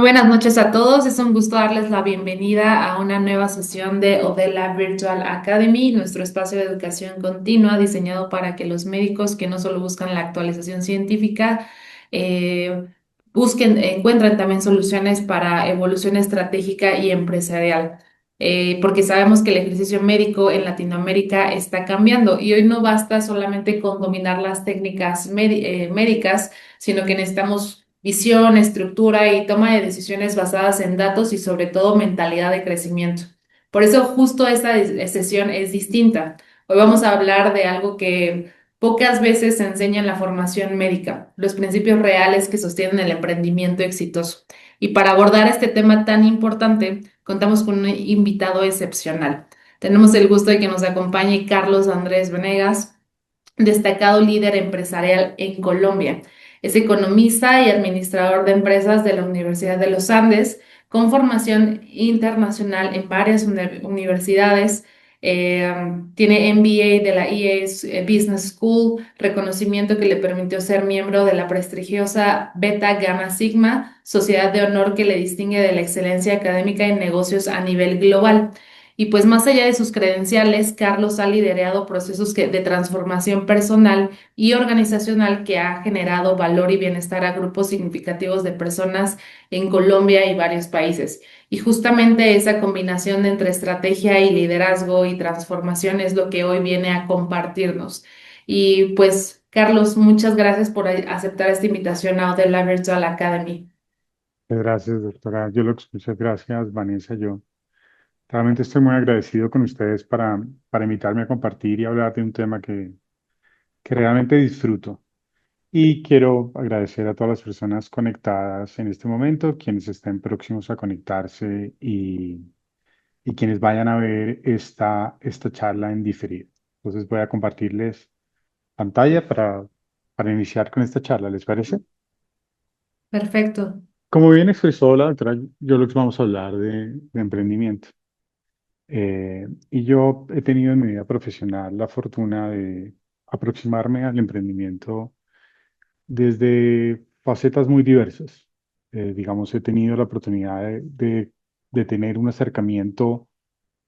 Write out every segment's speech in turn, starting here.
buenas noches a todos. Es un gusto darles la bienvenida a una nueva sesión de Odela Virtual Academy, nuestro espacio de educación continua diseñado para que los médicos que no solo buscan la actualización científica, eh, encuentren también soluciones para evolución estratégica y empresarial. Porque sabemos que el ejercicio médico en Latinoamérica está cambiando y hoy no basta solamente con dominar las técnicas médicas, sino que necesitamos visión, estructura y toma de decisiones basadas en datos y sobre todo mentalidad de crecimiento. Por eso justo esta sesión es distinta. Hoy vamos a hablar de algo que pocas veces se enseña en la formación médica, los principios reales que sostienen el emprendimiento exitoso. Y para abordar este tema tan importante, contamos con un invitado excepcional. Tenemos el gusto de que nos acompañe Carlos Andrés Venegas, destacado líder empresarial en Colombia. Es economista y administrador de empresas de la Universidad de los Andes, con formación internacional en varias universidades. Tiene MBA de la EA Business School, reconocimiento que le permitió ser miembro de la prestigiosa Beta Gamma Sigma, sociedad de honor que le distingue de la excelencia académica en negocios a nivel global. Y pues más allá de sus credenciales, Carlos ha liderado procesos de transformación personal y organizacional que ha generado valor y bienestar a grupos significativos de personas en Colombia y varios países. Y justamente esa combinación entre estrategia y liderazgo y transformación es lo que hoy viene a compartirnos. Y pues, Carlos, muchas gracias por aceptar esta invitación a Odella Virtual Academy. Gracias, doctora Yolox. Muchas gracias, Vanessa. Yo realmente estoy muy agradecido con ustedes para invitarme a compartir y hablar de un tema que realmente disfruto. Y quiero agradecer a todas las personas conectadas en este momento, quienes estén próximos a conectarse y quienes vayan a ver esta charla en diferido. Entonces voy a compartirles pantalla para iniciar con esta charla, ¿les parece? Perfecto. Como bien expresó la doctora Yolox, vamos a hablar de emprendimiento. Y yo he tenido en mi vida profesional la fortuna de aproximarme al emprendimiento desde facetas muy diversas. Digamos, he tenido la oportunidad de tener un acercamiento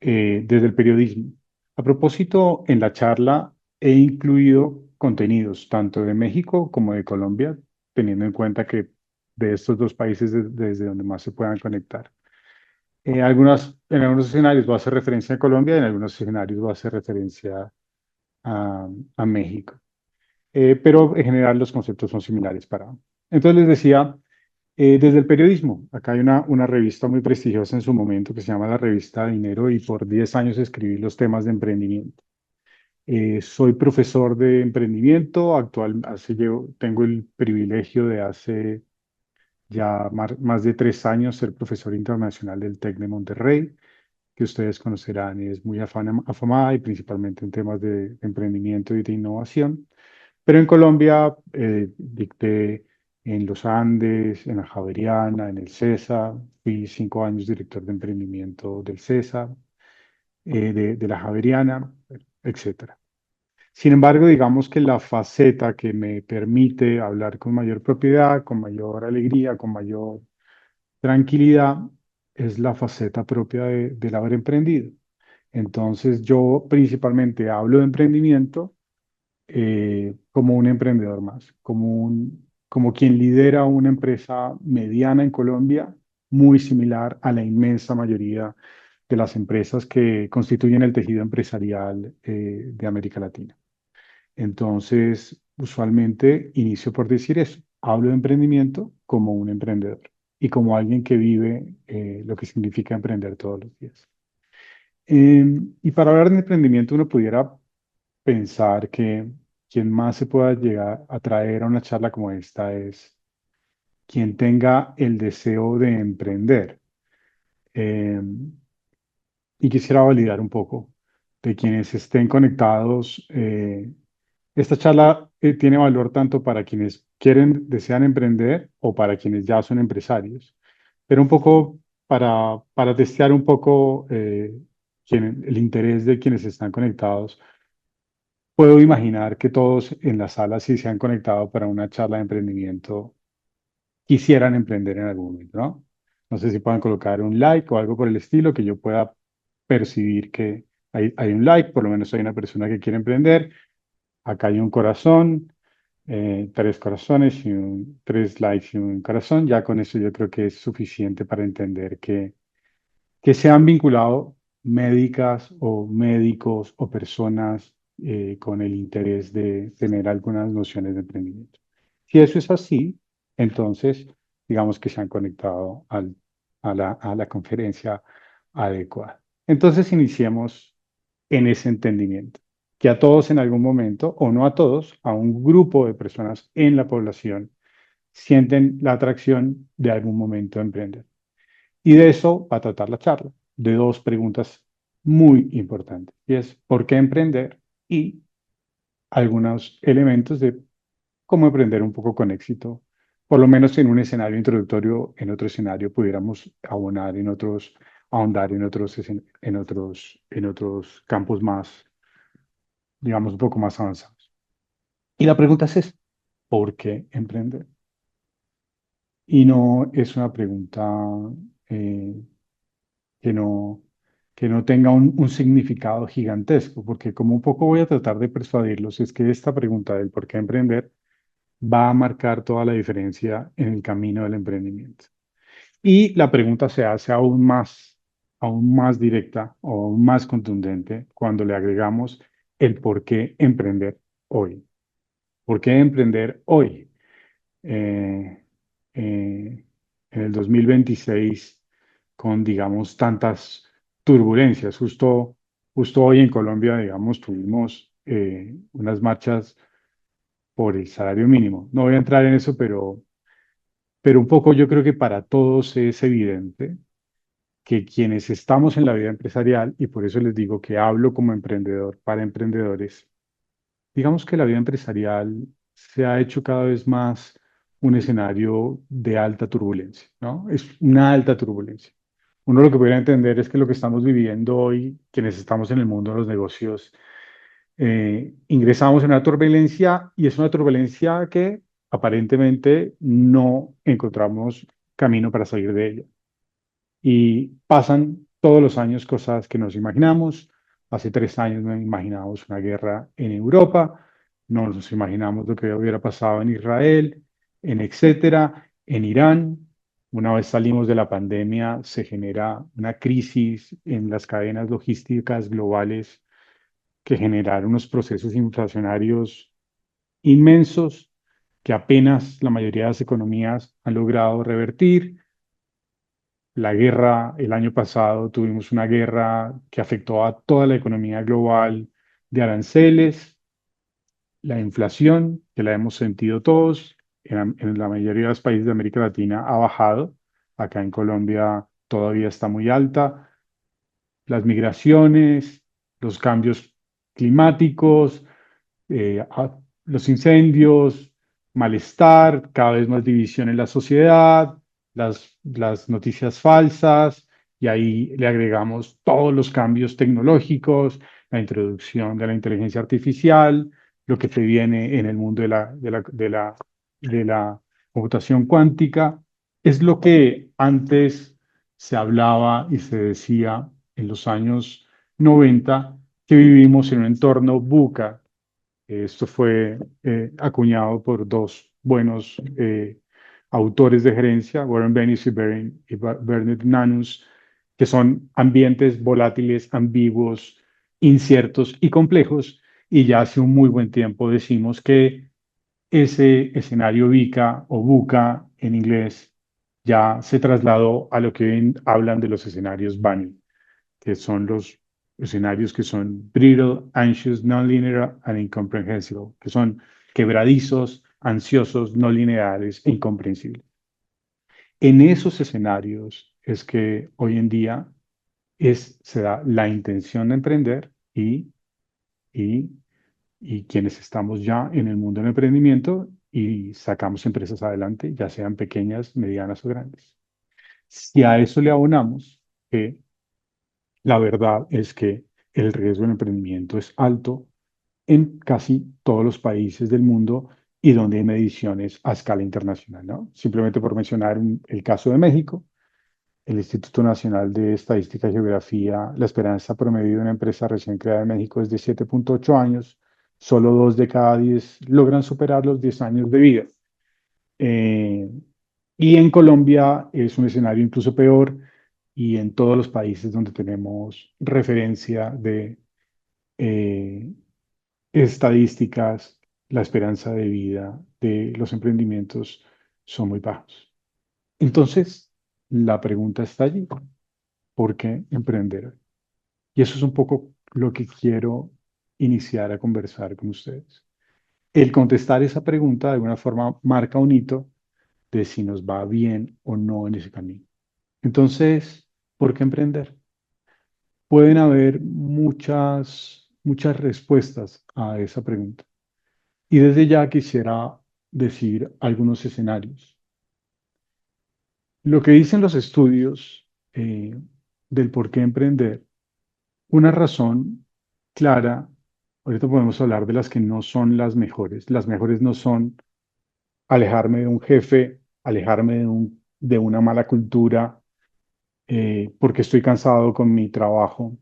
desde el periodismo. A propósito, en la charla he incluido contenidos tanto de México como de Colombia, teniendo en cuenta que de estos dos países desde donde más se puedan conectar. En algunos escenarios va a hacer referencia a Colombia, en algunos escenarios va a hacer referencia a México. Pero en general los conceptos son similares para. Entonces les decía, desde el periodismo, acá hay una revista muy prestigiosa en su momento que se llama la revista Dinero y por 10 años escribí los temas de emprendimiento. Soy profesor de emprendimiento, tengo el privilegio de hace ya más de 3 años ser profesor internacional del TEC de Monterrey, que ustedes conocerán, es muy afamada y principalmente en temas de emprendimiento y de innovación. Pero en Colombia dicté en los Andes, en la Javeriana, en el CESA, fui 5 años director de emprendimiento del CESA, de la Javeriana, etcétera. Sin embargo, digamos que la faceta que me permite hablar con mayor propiedad, con mayor alegría, con mayor tranquilidad, es la faceta propia del haber emprendido. Entonces, yo principalmente hablo de emprendimiento como un emprendedor más, como quien lidera una empresa mediana en Colombia, muy similar a la inmensa mayoría de las empresas que constituyen el tejido empresarial de América Latina. Entonces, usualmente inicio por decir eso. Hablo de emprendimiento como un emprendedor y como alguien que vive lo que significa emprender todos los días. Y para hablar de emprendimiento, uno pudiera pensar que quien más se pueda llegar a traer a una charla como esta es quien tenga el deseo de emprender. Eh, y quisiera validar un poco de quienes estén conectados. Esta charla tiene valor tanto para quienes desean emprender o para quienes ya son empresarios, pero un poco para testear un poco el interés de quienes están conectados. Puedo imaginar que todos en la sala, si se han conectado para una charla de emprendimiento, quisieran emprender en algún momento, ¿no? No sé si puedan colocar un like o algo por el estilo que yo pueda percibir que hay un like, por lo menos hay una persona que quiere emprender. Acá hay un corazón, tres corazones y tres likes y un corazón. Ya con eso yo creo que es suficiente para entender que se han vinculado médicas o médicos o personas con el interés de tener algunas nociones de emprendimiento. Si eso es así, entonces digamos que se han conectado a la conferencia adecuada. Entonces iniciemos en ese entendimiento, que a todos en algún momento, o no a todos, a un grupo de personas en la población, sienten la atracción de algún momento a emprender. Y de eso va a tratar la charla, de dos preguntas muy importantes. Y es, ¿por qué emprender? Y algunos elementos de cómo emprender un poco con éxito. Por lo menos en un escenario introductorio, en otro escenario pudiéramos abonar en otros, ahondar en otros campos más, digamos, un poco más avanzados. Y la pregunta es, esta, ¿por qué emprender? Y no es una pregunta eh, que no, que no tenga un significado gigantesco, porque como un poco voy a tratar de persuadirlos, es que esta pregunta del por qué emprender va a marcar toda la diferencia en el camino del emprendimiento. Y la pregunta se hace aún más directa o aún más contundente cuando le agregamos el por qué emprender hoy. ¿Por qué emprender hoy? eh, en el 2026 con, digamos, tantas turbulencias. Justo hoy en Colombia, digamos, tuvimos unas marchas por el salario mínimo. No voy a entrar en eso, pero un poco yo creo que para todos es evidente que quienes estamos en la vida empresarial, y por eso les digo que hablo como emprendedor para emprendedores, digamos que la vida empresarial se ha hecho cada vez más un escenario de alta turbulencia, ¿no? Es una alta turbulencia. Uno lo que puede entender es que lo que estamos viviendo hoy, quienes estamos en el mundo de los negocios, ingresamos en una turbulencia y es una turbulencia que aparentemente no encontramos camino para salir de ella. Y pasan todos los años cosas que nos imaginamos. Hace 3 años no imaginábamos una guerra en Europa, no nos imaginamos lo que hubiera pasado en Israel, en etcétera, en Irán. Una vez salimos de la pandemia, se genera una crisis en las cadenas logísticas globales que generaron unos procesos inflacionarios inmensos que apenas la mayoría de las economías han logrado revertir. La guerra, el año pasado tuvimos una guerra que afectó a toda la economía global de aranceles, la inflación, que la hemos sentido todos, en la mayoría de los países de América Latina ha bajado, acá en Colombia todavía está muy alta, las migraciones, los cambios climáticos, los incendios, malestar, cada vez más división en la sociedad, las noticias falsas, y ahí le agregamos todos los cambios tecnológicos, la introducción de la inteligencia artificial, lo que se viene en el mundo de la computación cuántica. Es lo que antes se hablaba y se decía en los años 90 que vivimos en un entorno VUCA. Esto fue acuñado por dos buenos autores de gerencia, Warren Bennis y Bernard Nanus, que son ambientes volátiles, ambiguos, inciertos y complejos. Y ya hace un muy buen tiempo decimos que ese escenario VICA o VUCA en inglés ya se trasladó a lo que hoy hablan de los escenarios BANI, que son los escenarios que son brittle, anxious, nonlinear and incomprehensible, que son quebradizos, ansiosos, no lineares e incomprensibles. En esos escenarios es que hoy en día se da la intención de emprender y, y quienes estamos ya en el mundo del emprendimiento y sacamos empresas adelante, ya sean pequeñas, medianas o grandes. Si a eso le abonamos que la verdad es que el riesgo del emprendimiento es alto en casi todos los países del mundo y donde hay mediciones a escala internacional, ¿no? Simplemente por mencionar el caso de México, el Instituto Nacional de Estadística y Geografía, la esperanza promedio de una empresa recién creada en México es de 7,8 años. Solo 2 de cada 10 logran superar los 10 años de vida. Eh, y en Colombia es un escenario incluso peor y en todos los países donde tenemos referencia de eh, estadísticas, la esperanza de vida de los emprendimientos son muy bajos. Entonces, la pregunta está allí. ¿Por qué emprender? Y eso es un poco lo que quiero iniciar a conversar con ustedes. El contestar esa pregunta de alguna forma marca un hito de si nos va bien o no en ese camino. Entonces, ¿por qué emprender? Pueden haber muchas respuestas a esa pregunta. Y desde ya quisiera decir algunos escenarios. Lo que dicen los estudios del por qué emprender, una razón clara, ahorita podemos hablar de las que no son las mejores. Las mejores no son alejarme de un jefe, alejarme de una mala cultura, porque estoy cansado con mi trabajo.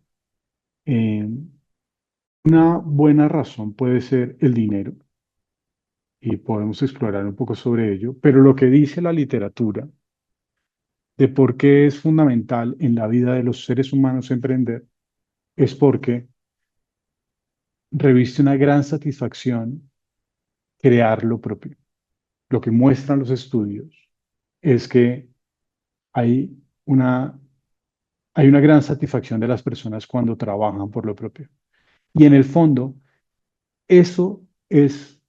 Eh, una buena razón puede ser el dinero y podemos explorar un poco sobre ello, pero lo que dice la literatura de por qué es fundamental en la vida de los seres humanos emprender es porque reviste una gran satisfacción crear lo propio. Lo que muestran los estudios es que hay una, hay una gran satisfacción de las personas cuando trabajan por lo propio. Y en el fondo, eso es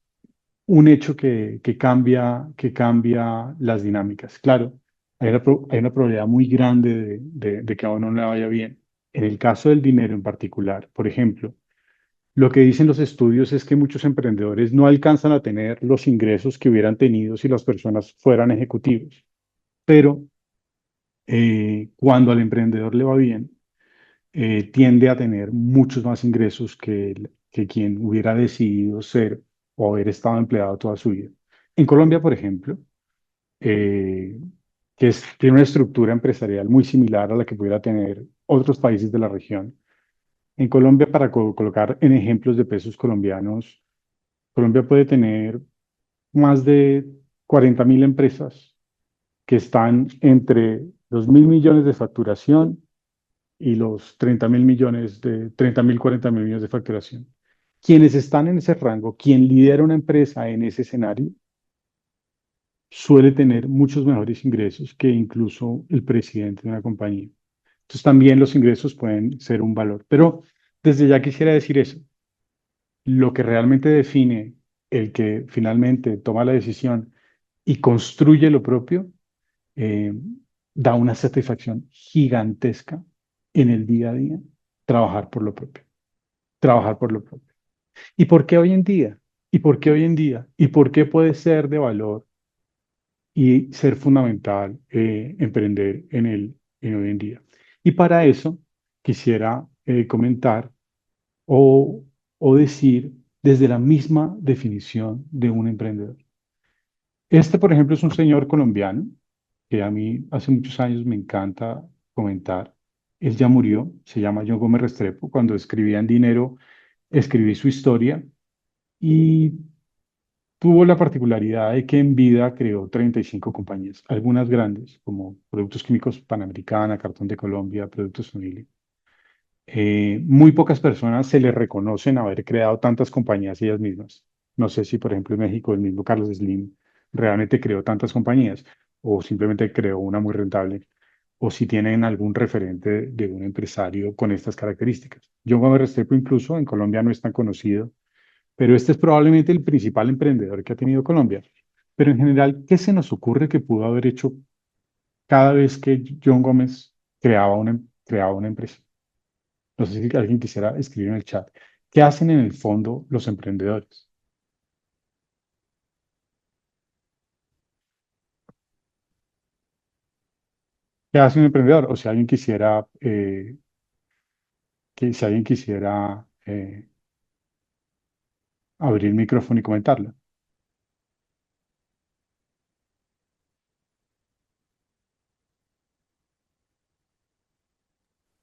un hecho que cambia las dinámicas. Claro, hay una probabilidad muy grande de que a uno no le vaya bien. En el caso del dinero en particular, por ejemplo, lo que dicen los estudios es que muchos emprendedores no alcanzan a tener los ingresos que hubieran tenido si las personas fueran ejecutivos. Pero cuando al emprendedor le va bien, tiende a tener muchos más ingresos que quien hubiera decidido ser o haber estado empleado toda su vida. En Colombia, por ejemplo, eh, tiene una estructura empresarial muy similar a la que pudiera tener otros países de la región. En Colombia, para colocar en ejemplos de pesos colombianos, Colombia puede tener más de 40.000 empresas que están entre los 1.000 millones de facturación y los 30.000, 40.000 millones de facturación. Quienes están en ese rango, quien lidera una empresa en ese escenario, suele tener muchos mejores ingresos que incluso el presidente de una compañía. Entonces también los ingresos pueden ser un valor. Pero desde ya quisiera decir eso. Lo que realmente define el que finalmente toma la decisión y construye lo propio, eh, da una satisfacción gigantesca en el día a día, trabajar por lo propio, trabajar por lo propio. ¿Y por qué hoy en día? ¿Y por qué hoy en día? ¿Y por qué puede ser de valor y ser fundamental emprender en hoy en día? Y para eso quisiera comentar o, o decir desde la misma definición de un emprendedor. Este, por ejemplo, es un señor colombiano que a mí hace muchos años me encanta comentar. Él ya murió, se llama John Gómez Restrepo. Cuando escribía en Dinero, escribí su historia y tuvo la particularidad de que en vida creó 35 compañías, algunas grandes, como Productos Químicos Panamericana, Cartón de Colombia, Productos Familia. Muy pocas personas se le reconocen haber creado tantas compañías ellas mismas. No sé si, por ejemplo, en México el mismo Carlos Slim realmente creó tantas compañías o simplemente creó una muy rentable o si tienen algún referente de un empresario con estas características. John Gómez Restrepo incluso en Colombia no es tan conocido, pero este es probablemente el principal emprendedor que ha tenido Colombia. Pero en general, ¿qué se nos ocurre que pudo haber hecho cada vez que John Gómez creaba una empresa? No sé si alguien quisiera escribir en el chat. ¿Qué hacen en el fondo los emprendedores? ¿Qué hace un emprendedor? O si alguien quisiera, si alguien quisiera abrir el micrófono y comentarlo.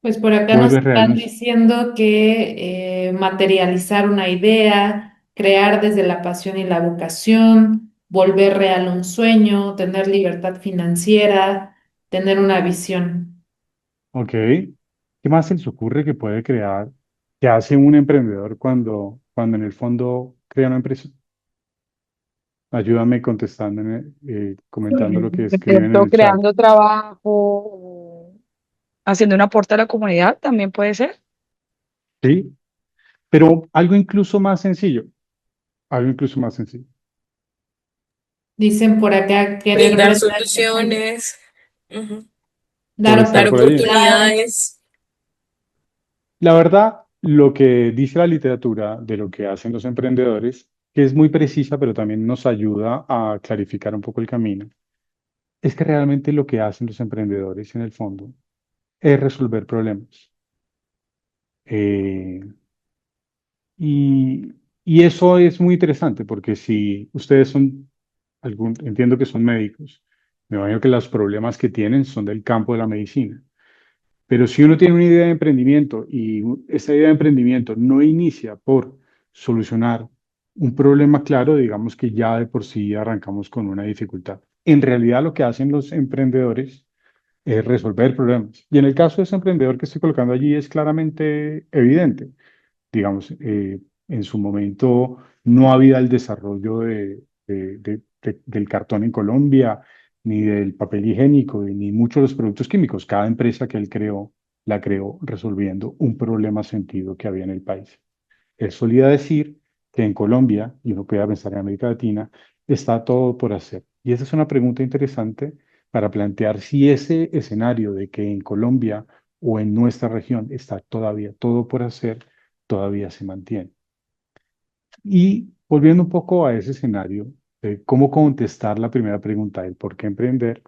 Pues por acá nos Vuelve están real. diciendo que materializar una idea, crear desde la pasión y la vocación, volver real un sueño, tener libertad financiera, tener una visión. Ok. ¿Qué más se les ocurre que puede crear, que hace un emprendedor cuando en el fondo crea una empresa? Ayúdame contestando, comentando lo que De escriben en pronto el chat. creando trabajo, o haciendo un aporte a la comunidad, también puede ser. Sí, pero algo incluso más sencillo, algo incluso más sencillo. Dicen por acá querer Brindar brindar, soluciones, ujú, Por dar estar dar por allí. oportunidades. oportunidades. La verdad, lo que dice la literatura de lo que hacen los emprendedores, que es muy precisa, pero también nos ayuda a clarificar un poco el camino, es que realmente lo que hacen los emprendedores en el fondo es resolver problemas. Eh, y, y eso es muy interesante porque si ustedes son, entiendo que son médicos, me imagino que los problemas que tienen son del campo de la medicina. Pero si uno tiene una idea de emprendimiento y esa idea de emprendimiento no inicia por solucionar un problema claro, digamos que ya de por sí arrancamos con una dificultad. En realidad lo que hacen los emprendedores es resolver problemas. Y en el caso de ese emprendedor que estoy colocando allí es claramente evidente. Digamos, en su momento no había el desarrollo del cartón en Colombia, ni del papel higiénico, ni muchos de los productos químicos. Cada empresa que él creó, la creó resolviendo un problema sentido que había en el país. Él solía decir que en Colombia, y uno puede pensar en América Latina, está todo por hacer. Y esa es una pregunta interesante para plantear si ese escenario de que en Colombia o en nuestra región está todavía todo por hacer, todavía se mantiene. Y volviendo un poco a ese escenario, de cómo contestar la primera pregunta del por qué emprender,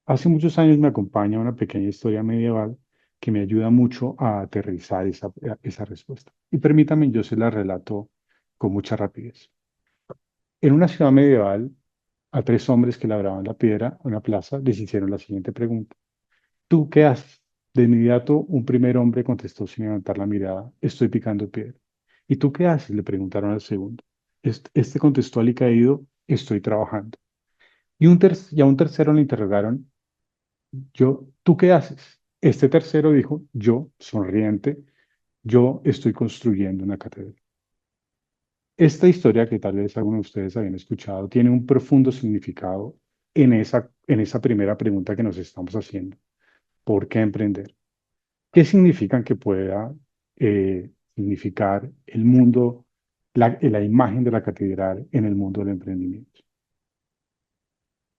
hace muchos años me acompaña una pequeña historia medieval que me ayuda mucho a aterrizar esa respuesta. Y permítame, yo se la relato con mucha rapidez. En una ciudad medieval, a tres hombres que labraban la piedra en una plaza les hicieron la siguiente pregunta. ¿Tú qué haces? De inmediato, un primer hombre contestó sin levantar la mirada, estoy picando piedra. ¿Y tú qué haces? Le preguntaron al segundo. Este contestó alicaído, estoy trabajando. Y a un tercero le interrogaron, ¿tú qué haces? Este tercero dijo, yo, sonriente, yo estoy construyendo una catedral. Esta historia, que tal vez algunos de ustedes habían escuchado, tiene un profundo significado en esa primera pregunta que nos estamos haciendo. ¿Por qué emprender? ¿Qué significan que pueda significar el mundo, la imagen de la catedral en el mundo del emprendimiento?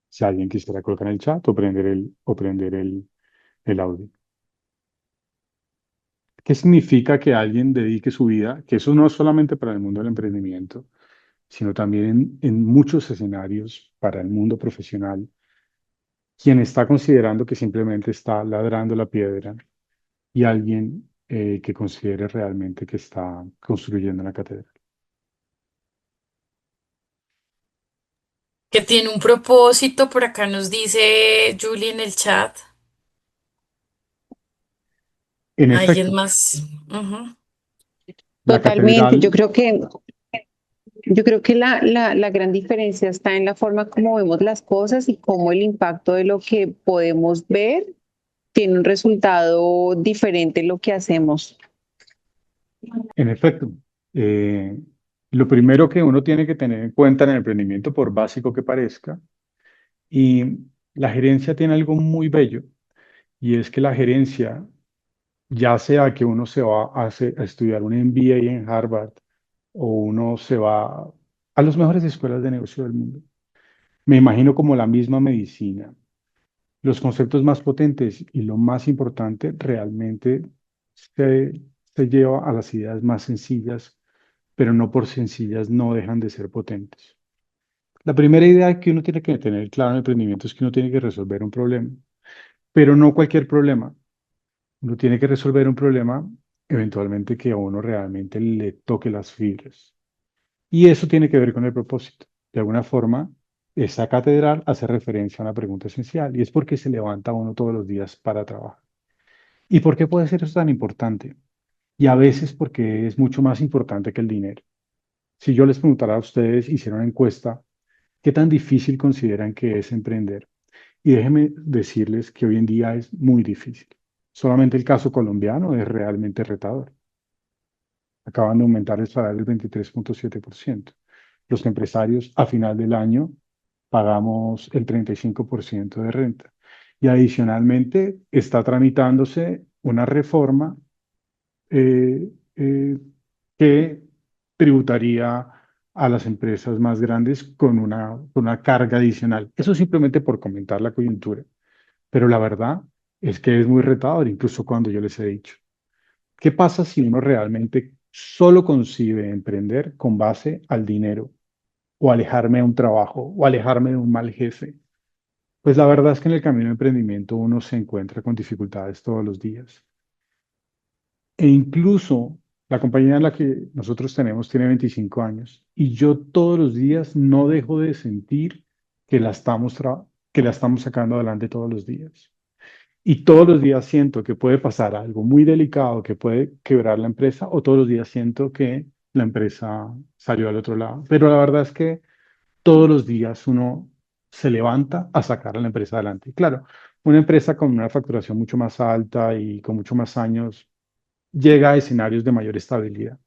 Si alguien quisiera colocar en el chat o prender el audio. ¿Qué significa que alguien dedique su vida? Que eso no es solamente para el mundo del emprendimiento, sino también en muchos escenarios para el mundo profesional, quien está considerando que simplemente está ladrando la piedra y alguien que considere realmente que está construyendo una catedral. Que tiene un propósito, por acá nos dice Julie en el chat. En Alguien efecto, más. Ujú. la Totalmente. catedral, Yo creo que la gran diferencia está en la forma como vemos las cosas y cómo el impacto de lo que podemos ver tiene un resultado diferente en lo que hacemos. en efecto, eh, lo primero que uno tiene que tener en cuenta en el emprendimiento, por básico que parezca, y la gerencia tiene algo muy bello, y es que la gerencia, ya sea que uno se va a estudiar un MBA en Harvard o uno se va a las mejores escuelas de negocio del mundo, me imagino como la misma medicina. Los conceptos más potentes y lo más importante realmente se, se lleva a las ideas más sencillas, pero no por sencillas no dejan de ser potentes. La primera idea que uno tiene que tener claro en el emprendimiento es que uno tiene que resolver un problema, pero no cualquier problema. Uno tiene que resolver un problema eventualmente que a uno realmente le toque las fibras. Y eso tiene que ver con el propósito. De alguna forma, esa catedral hace referencia a una pregunta esencial y es por qué se levanta uno todos los días para trabajar. ¿Y por qué puede ser eso tan importante? Y a veces porque es mucho más importante que el dinero. Si yo les preguntara a ustedes, hicieron una encuesta, ¿qué tan difícil consideran que es emprender? Y déjenme decirles que hoy en día es muy difícil. Solamente el caso colombiano es realmente retador. Acaban de aumentar el salario del 23,7%. Los empresarios a final del año pagamos el 35% de renta. Y adicionalmente está tramitándose una reforma eh, eh, que tributaría a las empresas más grandes con una carga adicional. Eso simplemente por comentar la coyuntura. Pero la verdad es que es muy retador, incluso cuando yo les he dicho. ¿Qué pasa si uno realmente solo concibe emprender con base al dinero o alejarme de un trabajo o alejarme de un mal jefe? Pues la verdad es que en el camino de emprendimiento uno se encuentra con dificultades todos los días. E incluso la compañía en la que nosotros tenemos tiene 25 años y yo todos los días no dejo de sentir que que la estamos sacando adelante todos los días. Y todos los días siento que puede pasar algo muy delicado que puede quebrar la empresa o todos los días siento que la empresa salió al otro lado. Pero la verdad es que todos los días uno se levanta a sacar a la empresa adelante. Y claro, una empresa con una facturación mucho más alta y con mucho más años llega a escenarios de mayor estabilidad.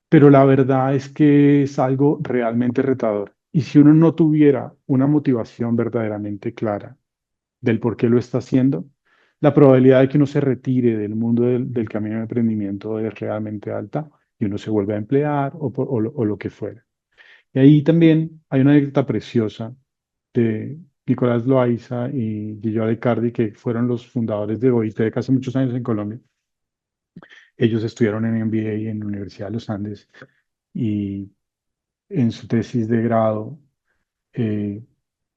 Pero la verdad es que es algo realmente retador. Y si uno no tuviera una motivación verdaderamente clara del por qué lo está haciendo, la probabilidad de que uno se retire del mundo del camino de emprendimiento es realmente alta y uno se vuelve a emplear o lo que fuera. Y ahí también hay una anécdota preciosa de Nicolás Loaiza y Gillo Alecardi, que fueron los fundadores de Boitec hace muchos años en Colombia. Ellos estudiaron en MBA en la Universidad de los Andes y en su tesis de grado eh,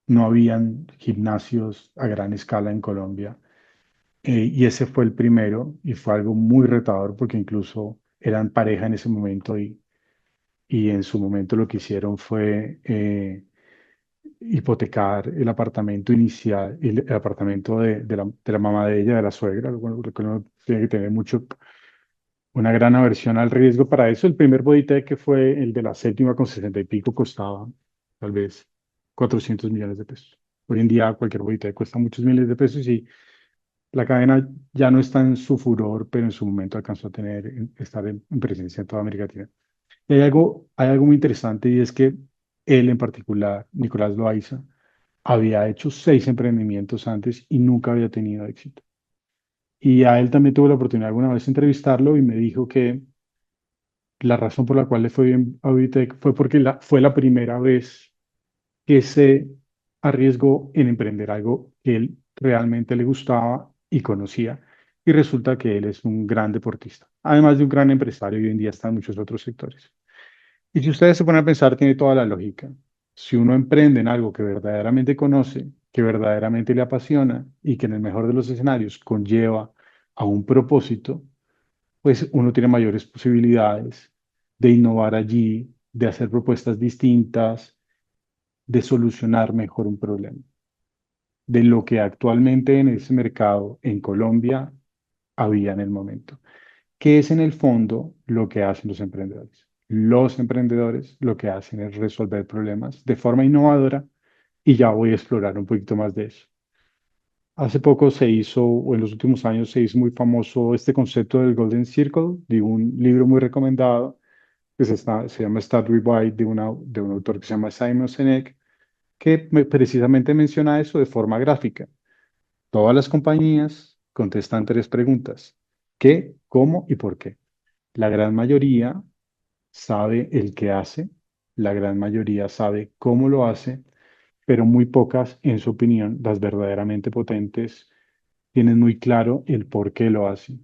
no habían gimnasios a gran escala en Colombia. Y ese fue el primero y fue algo muy retador porque incluso eran pareja en ese momento y en su momento lo que hicieron fue hipotecar el apartamento inicial, el apartamento de la mamá de ella, de la suegra, bueno, lo que uno tiene que tener una gran aversión al riesgo para eso. El primer Bodytech, que fue el de la séptima con 60 y pico, costaba tal vez 400 millones de pesos. Hoy en día cualquier Bodytech cuesta muchos miles de pesos y la cadena ya no está en su furor, pero en su momento alcanzó a estar en presencia en toda América Latina. Y hay algo muy interesante y es que él en particular, Nicolás Loaiza, había hecho 6 emprendimientos antes y nunca había tenido éxito. Y a él también tuve la oportunidad alguna vez de entrevistarlo y me dijo que la razón por la cual le fue bien a Uditec fue porque fue la primera vez que se arriesgó en emprender algo que él realmente le gustaba y conocía. Y resulta que él es un gran deportista, además de un gran empresario y hoy en día está en muchos otros sectores. Y si ustedes se ponen a pensar, tiene toda la lógica. Si uno emprende en algo que verdaderamente conoce, que verdaderamente le apasiona y que en el mejor de los escenarios conlleva a un propósito, pues uno tiene mayores posibilidades de innovar allí, de hacer propuestas distintas, de solucionar mejor un problema. De lo que actualmente en ese mercado en Colombia había en el momento. ¿Qué es en el fondo lo que hacen los emprendedores? Los emprendedores lo que hacen es resolver problemas de forma innovadora y ya voy a explorar un poquito más de eso. Hace poco se hizo, o en los últimos años se hizo muy famoso este concepto del Golden Circle, de un libro muy recomendado se llama Start with Why, de un autor que se llama Simon Sinek, que precisamente menciona eso de forma gráfica. Todas las compañías contestan 3 preguntas: ¿qué, cómo y por qué? La gran mayoría sabe el qué hace, la gran mayoría sabe cómo lo hace, pero muy pocas, en su opinión, las verdaderamente potentes, tienen muy claro el por qué lo hacen.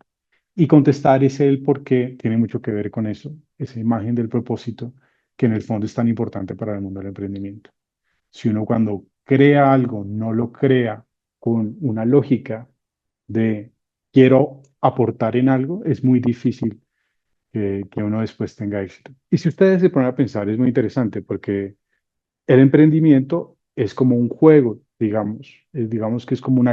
Y contestar ese el por qué tiene mucho que ver con eso, esa imagen del propósito que en el fondo es tan importante para el mundo del emprendimiento. Si uno cuando crea algo no lo crea con una lógica de quiero aportar en algo, es muy difícil que uno después tenga éxito. Y si ustedes se ponen a pensar, es muy interesante porque el emprendimiento es como un juego, digamos. Digamos que es como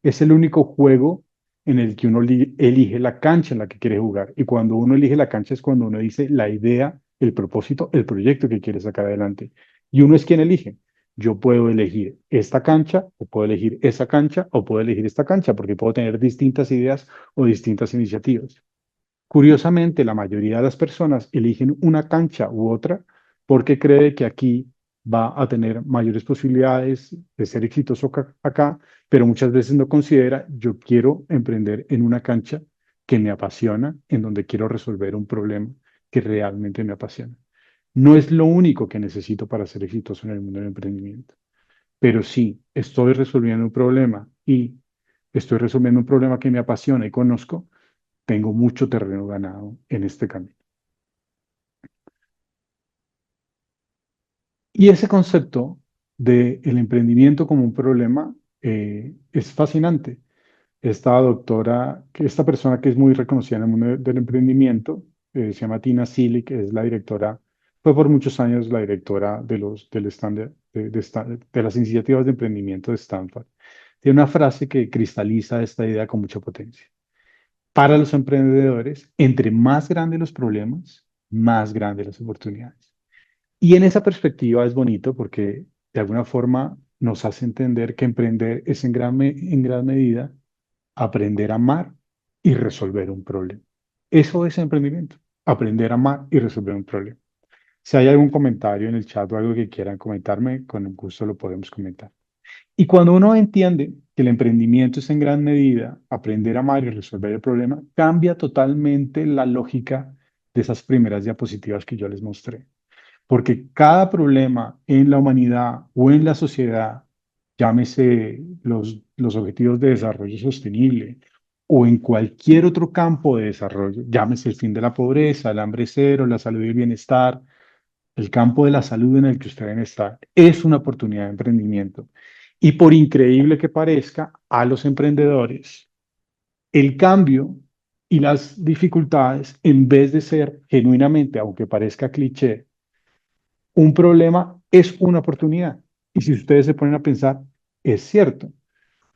es el único juego en el que uno elige la cancha en la que quiere jugar. Y cuando uno elige la cancha es cuando uno dice la idea, el propósito, el proyecto que quiere sacar adelante. Y uno es quien elige. Yo puedo elegir esta cancha, o puedo elegir esa cancha, o puedo elegir esta cancha, porque puedo tener distintas ideas o distintas iniciativas. Curiosamente, la mayoría de las personas eligen una cancha u otra porque cree que aquí va a tener mayores posibilidades de ser exitoso acá, pero muchas veces no considera, yo quiero emprender en una cancha que me apasiona, en donde quiero resolver un problema que realmente me apasiona. No es lo único que necesito para ser exitoso en el mundo del emprendimiento, pero sí estoy resolviendo un problema y estoy resolviendo un problema que me apasiona y conozco, tengo mucho terreno ganado en este camino. Y ese concepto del emprendimiento como un problema es fascinante. Esta persona que es muy reconocida en el mundo del emprendimiento, se llama Tina Seelig, que es la directora, fue por muchos años la directora del de las iniciativas de emprendimiento de Stanford. Tiene una frase que cristaliza esta idea con mucha potencia. Para los emprendedores, entre más grandes los problemas, más grandes las oportunidades. Y en esa perspectiva es bonito porque de alguna forma nos hace entender que emprender es en gran medida aprender a amar y resolver un problema. Eso es emprendimiento, aprender a amar y resolver un problema. Si hay algún comentario en el chat o algo que quieran comentarme, con gusto lo podemos comentar. Y cuando uno entiende que el emprendimiento es en gran medida aprender a amar y resolver el problema, cambia totalmente la lógica de esas primeras diapositivas que yo les mostré. Porque cada problema en la humanidad o en la sociedad, llámese los objetivos de desarrollo sostenible o en cualquier otro campo de desarrollo, llámese el fin de la pobreza, el hambre cero, la salud y el bienestar, el campo de la salud en el que ustedes están, es una oportunidad de emprendimiento. Y por increíble que parezca, a los emprendedores, el cambio y las dificultades, en vez de ser genuinamente, aunque parezca cliché, un problema, es una oportunidad. Y si ustedes se ponen a pensar, es cierto.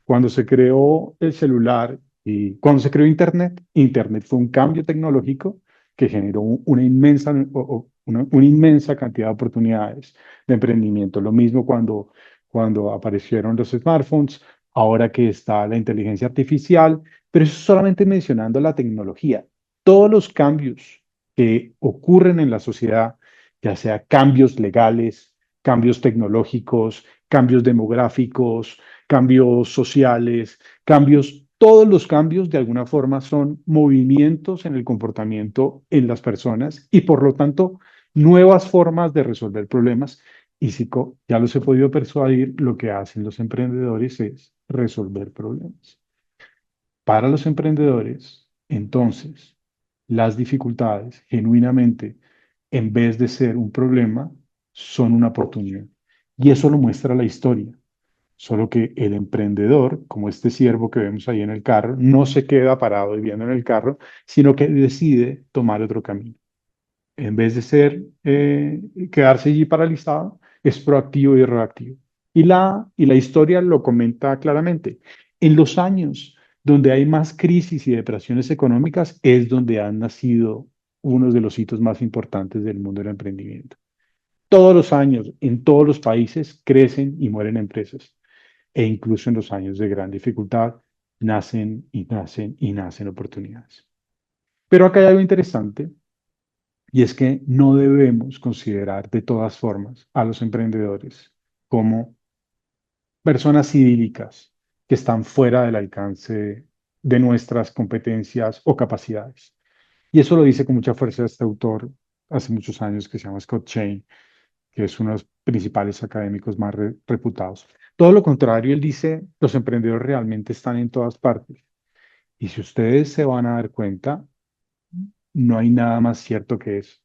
Cuando se creó el celular y cuando se creó Internet, Internet fue un cambio tecnológico que generó una inmensa cantidad de oportunidades de emprendimiento. Lo mismo cuando aparecieron los smartphones, ahora que está la inteligencia artificial, pero eso solamente mencionando la tecnología. Todos los cambios que ocurren en la sociedad, ya sea cambios legales, cambios tecnológicos, cambios demográficos, cambios sociales, cambios, todos los cambios de alguna forma son movimientos en el comportamiento en las personas y por lo tanto nuevas formas de resolver problemas. Y si ya los he podido persuadir, lo que hacen los emprendedores es resolver problemas. Para los emprendedores, entonces, las dificultades genuinamente, en vez de ser un problema, son una oportunidad. Y eso lo muestra la historia. Solo que el emprendedor, como este siervo que vemos ahí en el carro, no se queda parado viviendo en el carro, sino que decide tomar otro camino. En vez de quedarse allí paralizado, es proactivo y reactivo. Y la historia lo comenta claramente. En los años donde hay más crisis y depresiones económicas es donde han nacido unos de los hitos más importantes del mundo del emprendimiento. Todos los años, en todos los países, crecen y mueren empresas e incluso en los años de gran dificultad nacen y nacen y nacen oportunidades. Pero acá hay algo interesante y es que no debemos considerar de todas formas a los emprendedores como personas idílicas que están fuera del alcance de nuestras competencias o capacidades. Y eso lo dice con mucha fuerza este autor hace muchos años que se llama Scott Chain, que es uno de los principales académicos más reputados. Todo lo contrario, él dice, los emprendedores realmente están en todas partes. Y si ustedes se van a dar cuenta, no hay nada más cierto que eso.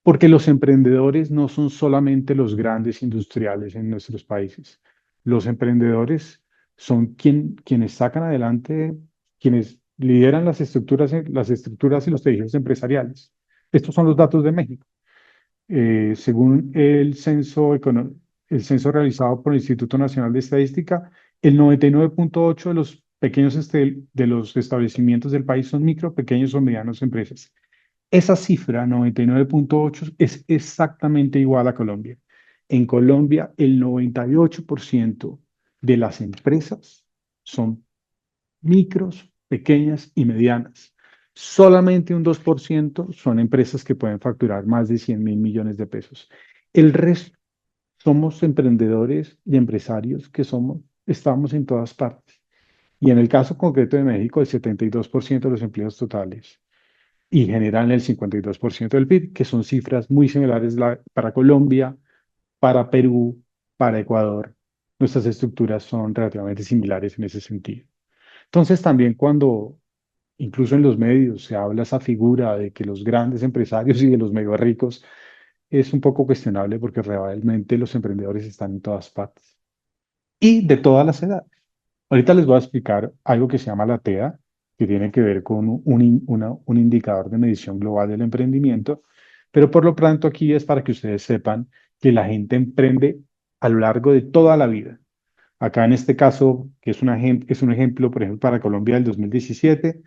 Porque los emprendedores no son solamente los grandes industriales en nuestros países. Los emprendedores son quienes sacan adelante, quienes lideran las estructuras y los tejidos empresariales. Estos son los datos de México. Según el censo realizado por el Instituto Nacional de Estadística, el 99,8% de los establecimientos del país son micro, pequeños o medianas empresas. Esa cifra, 99,8, es exactamente igual a Colombia. En Colombia, el 98% de las empresas son micros, pequeñas y medianas. Solamente un 2% son empresas que pueden facturar más de 100.000 millones de pesos. El resto somos emprendedores y empresarios estamos en todas partes. Y en el caso concreto de México, el 72% de los empleos totales y generan el 52% del PIB, que son cifras muy similares para Colombia, para Perú, para Ecuador. Nuestras estructuras son relativamente similares en ese sentido. Entonces, también cuando incluso en los medios se habla esa figura de que los grandes empresarios y de los mega ricos, es un poco cuestionable porque realmente los emprendedores están en todas partes y de todas las edades. Ahorita les voy a explicar algo que se llama la TEA, que tiene que ver con un indicador de medición global del emprendimiento, pero por lo pronto aquí es para que ustedes sepan que la gente emprende a lo largo de toda la vida. Acá en este caso, que es un ejemplo, por ejemplo, para Colombia del 2017,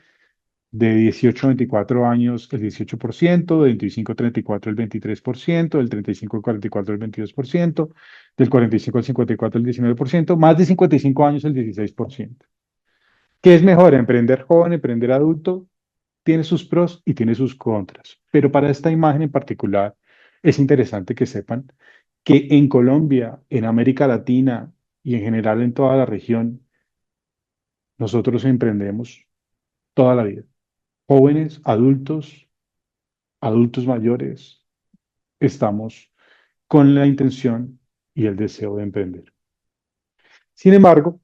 de 18 a 24 años el 18%, de 25 a 34 el 23%, del 35 al 44 el 22%, del 45 al 54 el 19%, más de 55 años el 16%. ¿Qué es mejor, emprender joven, emprender adulto? Tiene sus pros y tiene sus contras, pero para esta imagen en particular es interesante que sepan que en Colombia, en América Latina y en general en toda la región, nosotros emprendemos toda la vida. Jóvenes, adultos, adultos mayores, estamos con la intención y el deseo de emprender. Sin embargo,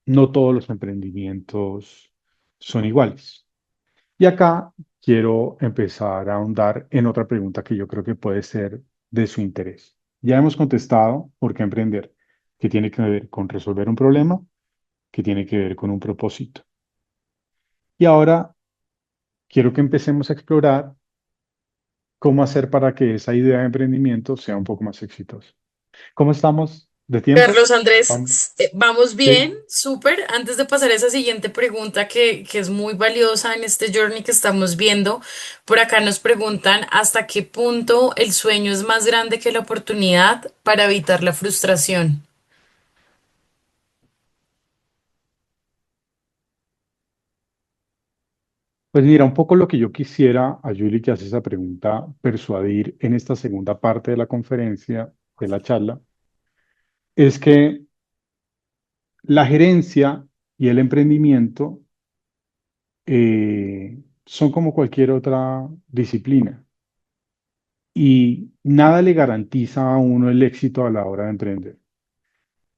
no todos los emprendimientos son iguales. Y acá quiero empezar a ahondar en otra pregunta que yo creo que puede ser de su interés. Ya hemos contestado por qué emprender, que tiene que ver con resolver un problema, que tiene que ver con un propósito. Y ahora quiero que empecemos a explorar cómo hacer para que esa idea de emprendimiento sea un poco más exitosa. ¿Cómo estamos de tiempo? Carlos Andrés, Vamos. vamos bien, Sí. súper. Antes de pasar a esa siguiente pregunta que es muy valiosa en este journey que estamos viendo, por acá nos preguntan hasta qué punto el sueño es más grande que la oportunidad para evitar la frustración. Pues mira, un poco lo que yo quisiera a Julie que hace esa pregunta, persuadir en esta segunda parte de la conferencia, de la charla, es que la gerencia y el emprendimiento son como cualquier otra disciplina y nada le garantiza a uno el éxito a la hora de emprender.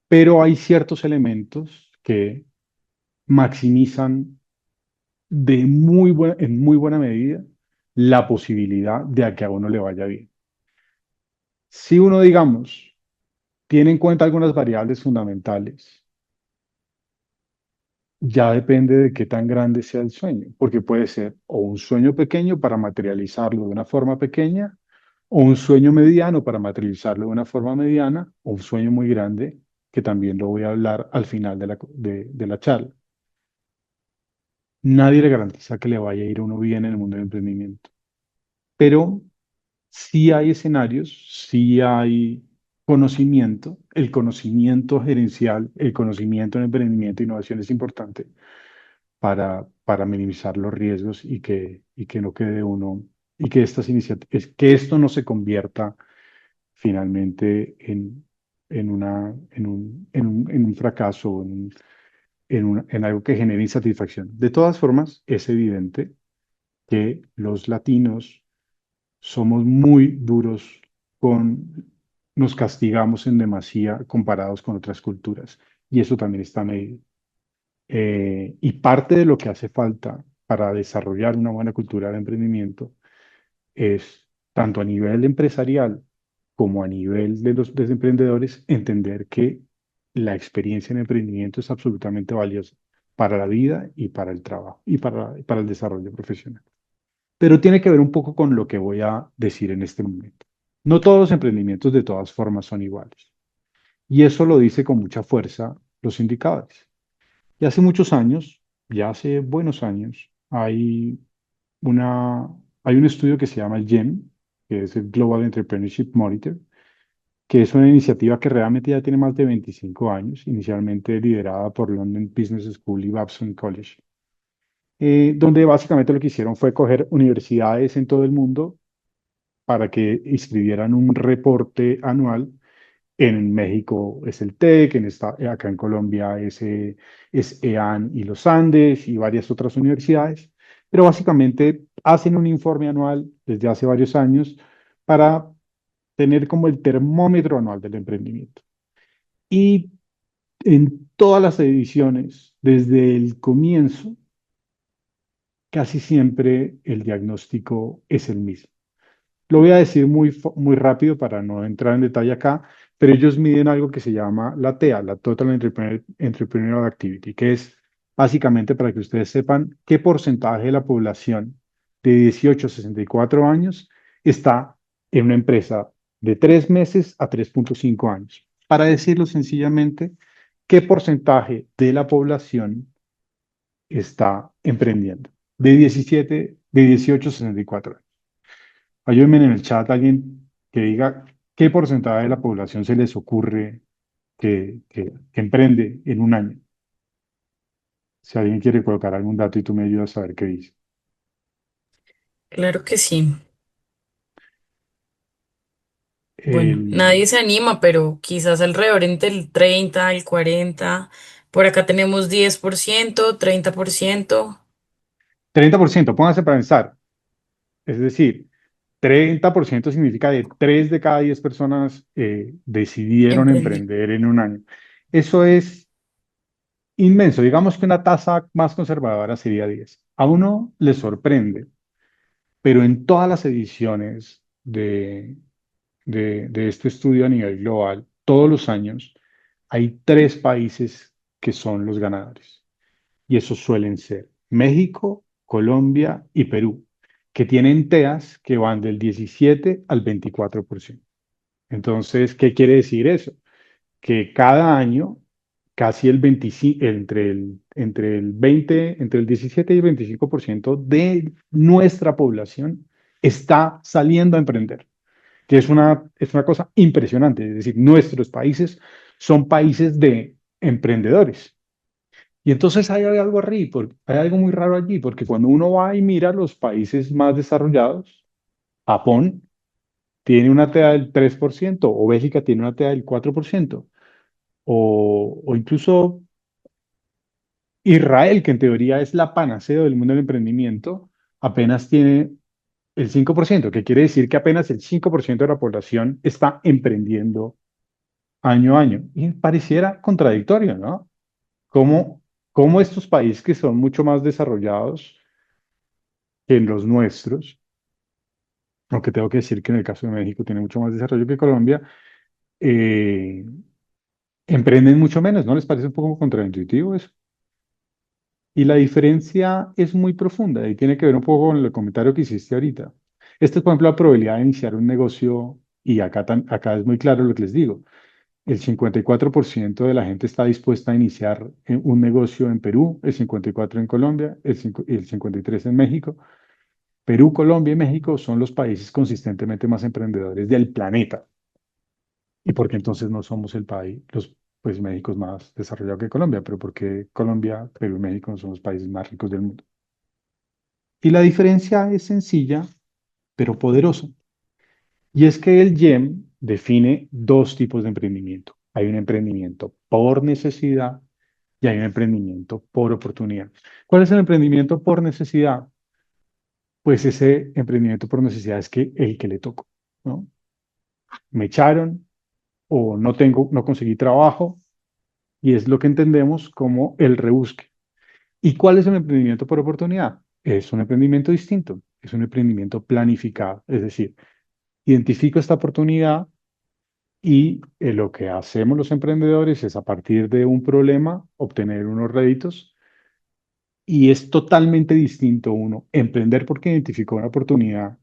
Pero hay ciertos elementos que maximizan en muy buena medida la posibilidad de a que a uno le vaya bien. Si uno, digamos, tiene en cuenta algunas variables fundamentales, ya depende de qué tan grande sea el sueño, porque puede ser o un sueño pequeño para materializarlo de una forma pequeña, o un sueño mediano para materializarlo de una forma mediana, o un sueño muy grande, que también lo voy a hablar al final de la charla. Nadie le garantiza que le vaya a ir a uno bien en el mundo del emprendimiento, pero sí hay escenarios, sí hay conocimiento, el conocimiento gerencial, el conocimiento en emprendimiento e innovación es importante para minimizar los riesgos y que no quede uno, y que que esto no se convierta finalmente en un fracaso, en algo que genere insatisfacción. De todas formas, es evidente que los latinos somos muy duros con, nos castigamos en demasía comparados con otras culturas y eso también está medido. Y parte de lo que hace falta para desarrollar una buena cultura de emprendimiento es, tanto a nivel empresarial como a nivel de los emprendedores, entender que la experiencia en emprendimiento es absolutamente valiosa para la vida y para el trabajo y para el desarrollo profesional. Pero tiene que ver un poco con lo que voy a decir en este momento. No todos los emprendimientos de todas formas son iguales. Y eso lo dice con mucha fuerza los indicadores. Y hace muchos años, ya hace buenos años, una, hay un estudio que se llama el GEM, que es el Global Entrepreneurship Monitor, que es una iniciativa que realmente ya tiene más de 25 años, inicialmente liderada por London Business School y Babson College, donde básicamente lo que hicieron fue coger universidades en todo el mundo para que escribieran un reporte anual. En México es el TEC, acá en Colombia es EAN y los Andes y varias otras universidades, pero básicamente hacen un informe anual desde hace varios años para tener como el termómetro anual del emprendimiento. Y en todas las ediciones, desde el comienzo, casi siempre el diagnóstico es el mismo. Lo voy a decir muy rápido para no entrar en detalle acá, pero ellos miden algo que se llama la TEA, la Total Entrepreneurial Activity, que es básicamente para que ustedes sepan qué porcentaje de la población de 18 a 64 años está en una empresa de 3 meses a 3,5 años. Para decirlo sencillamente, qué porcentaje de la población está emprendiendo de 18 a 64 años. Ayúdenme en el chat alguien que diga qué porcentaje de la población se les ocurre que emprende en un año. Si alguien quiere colocar algún dato y tú me ayudas a saber qué dice. Claro que sí. Bueno, El nadie se anima, pero quizás alrededor entre el 30, el 40. Por acá tenemos 10%, 30%. 30%, pónganse para pensar. Es decir, 30% significa de 3 de cada 10 personas decidieron Emprender. emprender en un año. Eso es inmenso. Digamos que una tasa más conservadora sería 10. A uno le sorprende, pero en todas las ediciones de este estudio a nivel global, todos los años, hay 3 países que son los ganadores. Y esos suelen ser México, Colombia y Perú, que tienen TEAs que van del 17 al 24%. Entonces, ¿qué quiere decir eso? Que cada año, casi el 25, entre el 17 y el 25% de nuestra población está saliendo a emprender, que es una cosa impresionante. Es decir, nuestros países son países de emprendedores. Y entonces hay algo muy raro allí, porque cuando uno va y mira los países más desarrollados, Japón tiene una TEA del 3%, o Bélgica tiene una TEA del 4%, o incluso Israel, que en teoría es la panacea del mundo del emprendimiento, apenas tiene el 5%, que quiere decir que apenas el 5% de la población está emprendiendo año a año. Y pareciera contradictorio, ¿no? Cómo, cómo estos países que son mucho más desarrollados que en los nuestros, aunque tengo que decir que en el caso de México tiene mucho más desarrollo que Colombia, eh, emprenden mucho menos, ¿no les parece un poco contraintuitivo eso? Y la diferencia es muy profunda y tiene que ver un poco con el comentario que hiciste ahorita. Esta es, por ejemplo, la probabilidad de iniciar un negocio, y acá es muy claro lo que les digo. El 54% de la gente está dispuesta a iniciar un negocio en Perú, el 54% en Colombia, el 53% en México. Perú, Colombia y México son los países consistentemente más emprendedores del planeta. ¿Y por qué entonces no somos el país, pues México es más desarrollado que Colombia? Pero ¿por qué Colombia, Perú y México no son los países más ricos del mundo? Y la diferencia es sencilla, pero poderosa. Y es que el GEM define 2 tipos de emprendimiento. Hay un emprendimiento por necesidad y hay un emprendimiento por oportunidad. ¿Cuál es el emprendimiento por necesidad? Pues ese emprendimiento por necesidad es que el que le tocó, ¿no? Me echaron o no conseguí trabajo y es lo que entendemos como el rebusque. ¿Y cuál es el emprendimiento por oportunidad? Es un emprendimiento distinto, es un emprendimiento planificado, es decir, identifico esta oportunidad y lo que hacemos los emprendedores es a partir de un problema obtener unos réditos y es totalmente distinto uno emprender porque identificó una oportunidad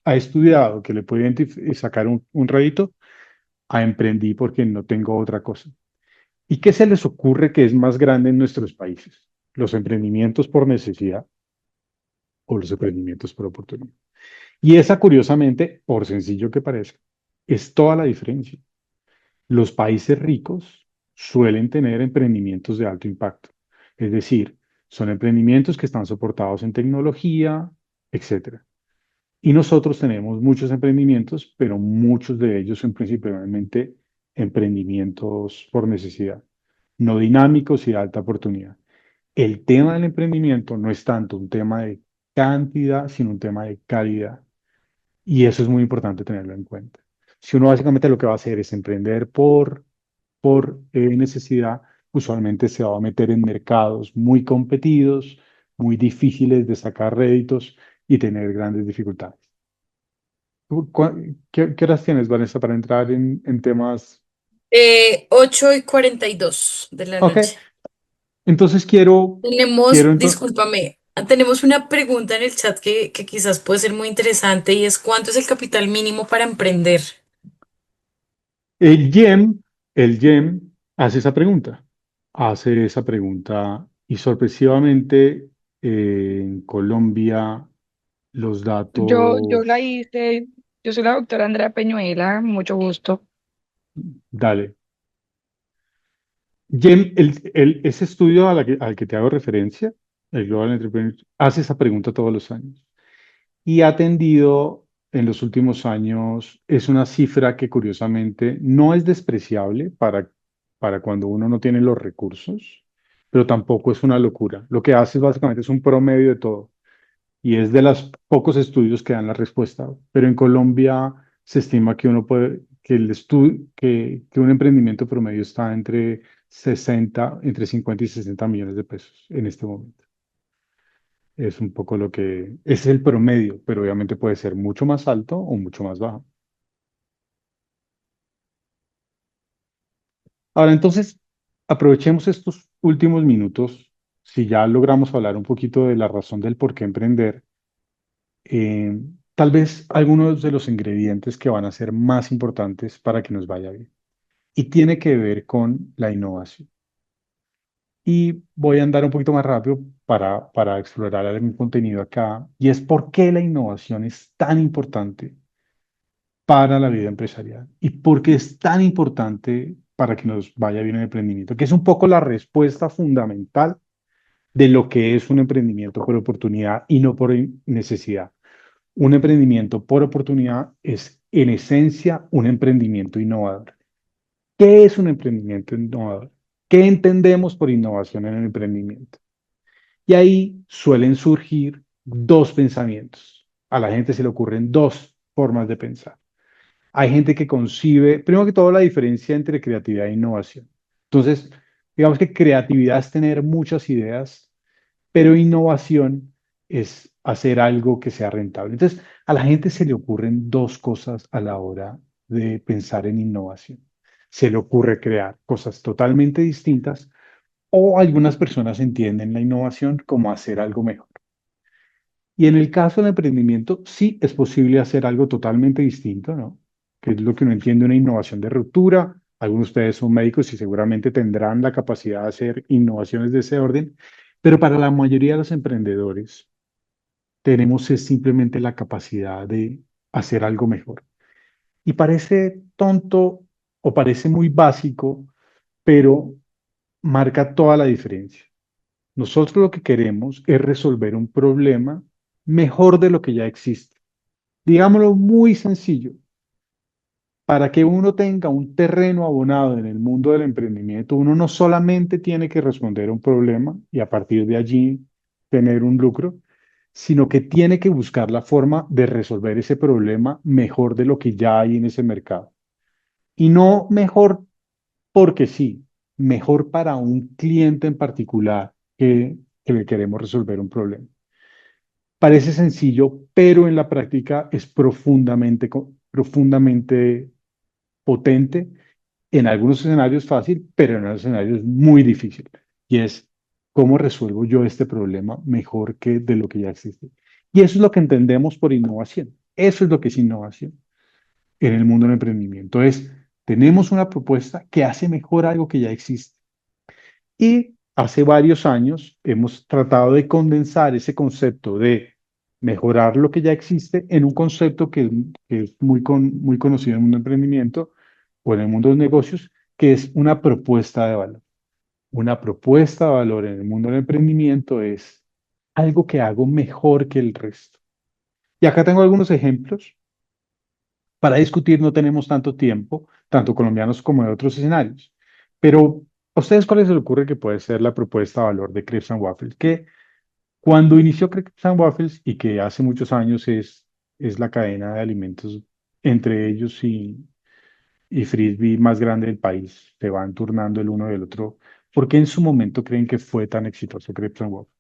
ha estudiado, que le puede sacar un rédito, a emprendí porque no tengo otra cosa. ¿Y qué se les ocurre que es más grande en nuestros países? ¿Los emprendimientos por necesidad o los emprendimientos por oportunidad? Y esa, curiosamente, por sencillo que parezca, es toda la diferencia. Los países ricos suelen tener emprendimientos de alto impacto, es decir, son emprendimientos que están soportados en tecnología, etcétera. Y nosotros tenemos muchos emprendimientos, pero muchos de ellos son principalmente emprendimientos por necesidad, no dinámicos y de alta oportunidad. El tema del emprendimiento no es tanto un tema de cantidad, sino un tema de calidad. Y eso es muy importante tenerlo en cuenta. Si uno básicamente lo que va a hacer es emprender por necesidad, usualmente se va a meter en mercados muy competidos, muy difíciles de sacar réditos y tener grandes dificultades. ¿Qué horas tienes, Vanessa, para entrar en temas? 8:42 de la Ok, noche. entonces quiero, Tenemos, quiero entonces, discúlpame, tenemos una pregunta en el chat que quizás puede ser muy interesante y es ¿cuánto es el capital mínimo para emprender? el GEM, el GEM hace esa pregunta y sorpresivamente en Colombia los Yo la datos, hice, yo soy la doctora Andrea Peñuela, mucho gusto. dale. GEM, ese estudio al que te hago referencia, el Global Entrepreneur, hace esa pregunta todos los años y ha tendido en los últimos años, es una cifra que curiosamente no es despreciable para cuando uno no tiene los recursos, pero tampoco es una locura. Lo que hace básicamente es un promedio de todo y es de los pocos estudios que dan la respuesta. Pero en Colombia se estima que uno puede, que el estudio, que un emprendimiento promedio está entre 50 y 60 millones de pesos en este momento. Es un poco lo que es el promedio, pero obviamente puede ser mucho más alto o mucho más bajo. Ahora, entonces, aprovechemos estos últimos minutos, si ya logramos hablar un poquito de la razón del por qué emprender, eh, tal vez algunos de los ingredientes que van a ser más importantes para que nos vaya bien. Y tiene que ver con la innovación. Y voy a andar un poquito más rápido para explorar algún contenido acá, y es por qué la innovación es tan importante para la vida empresarial y por qué es tan importante para que nos vaya bien el emprendimiento, que es un poco la respuesta fundamental de lo que es un emprendimiento por oportunidad y no por necesidad. Un emprendimiento por oportunidad es en esencia un emprendimiento innovador. ¿Qué es un emprendimiento innovador? ¿Qué entendemos por innovación en el emprendimiento? Y ahí suelen surgir dos pensamientos. A la gente se le ocurren dos formas de pensar. Hay gente que concibe, primero que todo, la diferencia entre creatividad e innovación. Entonces, digamos que creatividad es tener muchas ideas, pero innovación es hacer algo que sea rentable. Entonces, a la gente se le ocurren dos cosas a la hora de pensar en innovación. Se le ocurre crear cosas totalmente distintas o algunas personas entienden la innovación como hacer algo mejor. Y en el caso del emprendimiento, sí es posible hacer algo totalmente distinto, ¿no? Que es lo que uno entiende una innovación de ruptura. Algunos de ustedes son médicos y seguramente tendrán la capacidad de hacer innovaciones de ese orden, pero para la mayoría de los emprendedores tenemos es simplemente la capacidad de hacer algo mejor. Y parece tonto o parece muy básico, pero marca toda la diferencia. Nosotros lo que queremos es resolver un problema mejor de lo que ya existe. Digámoslo muy sencillo. Para que uno tenga un terreno abonado en el mundo del emprendimiento, uno no solamente tiene que responder a un problema y a partir de allí tener un lucro, sino que tiene que buscar la forma de resolver ese problema mejor de lo que ya hay en ese mercado. Y no mejor porque sí, mejor para un cliente en particular que le queremos resolver un problema. Parece sencillo, pero en la práctica es profundamente potente. En algunos escenarios fácil, pero en otros escenarios muy difícil. Y es cómo resuelvo yo este problema mejor que de lo que ya existe. Y eso es lo que entendemos por innovación. Eso es lo que es innovación en el mundo del emprendimiento. Es Tenemos una propuesta que hace mejor algo que ya existe. Y hace varios años hemos tratado de condensar ese concepto de mejorar lo que ya existe en un concepto que es muy conocido en el mundo del emprendimiento o en el mundo de los negocios, que es una propuesta de valor. Una propuesta de valor en el mundo del emprendimiento es algo que hago mejor que el resto. Y acá tengo algunos ejemplos. Para discutir no tenemos tanto tiempo, tanto colombianos como de otros escenarios. Pero, ¿a ustedes cuál les ocurre que puede ser la propuesta de valor de Crepes and Waffles? Que cuando inició Crepes and Waffles y que hace muchos años es la cadena de alimentos entre ellos y Frisbee más grande del país, se van turnando el uno del otro. ¿Por qué en su momento creen que fue tan exitoso Crepes and Waffles?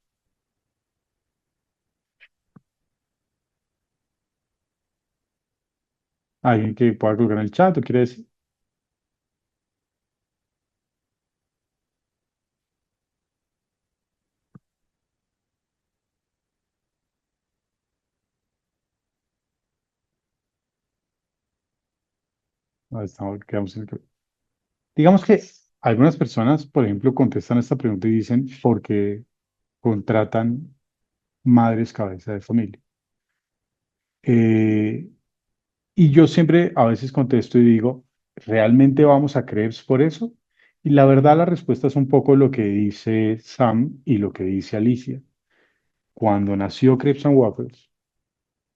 ¿Alguien que pueda colocar en el chat o quiere decir? Ahí estamos, quedamos en el- Digamos que algunas personas, por ejemplo, contestan esta pregunta y dicen, porque contratan madres cabeza de familia. Eh, y yo siempre a veces contesto y digo, ¿realmente vamos a creer por eso? Y la verdad, la respuesta es un poco lo que dice Sam y lo que dice Alicia. Cuando nació Crepes and Waffles,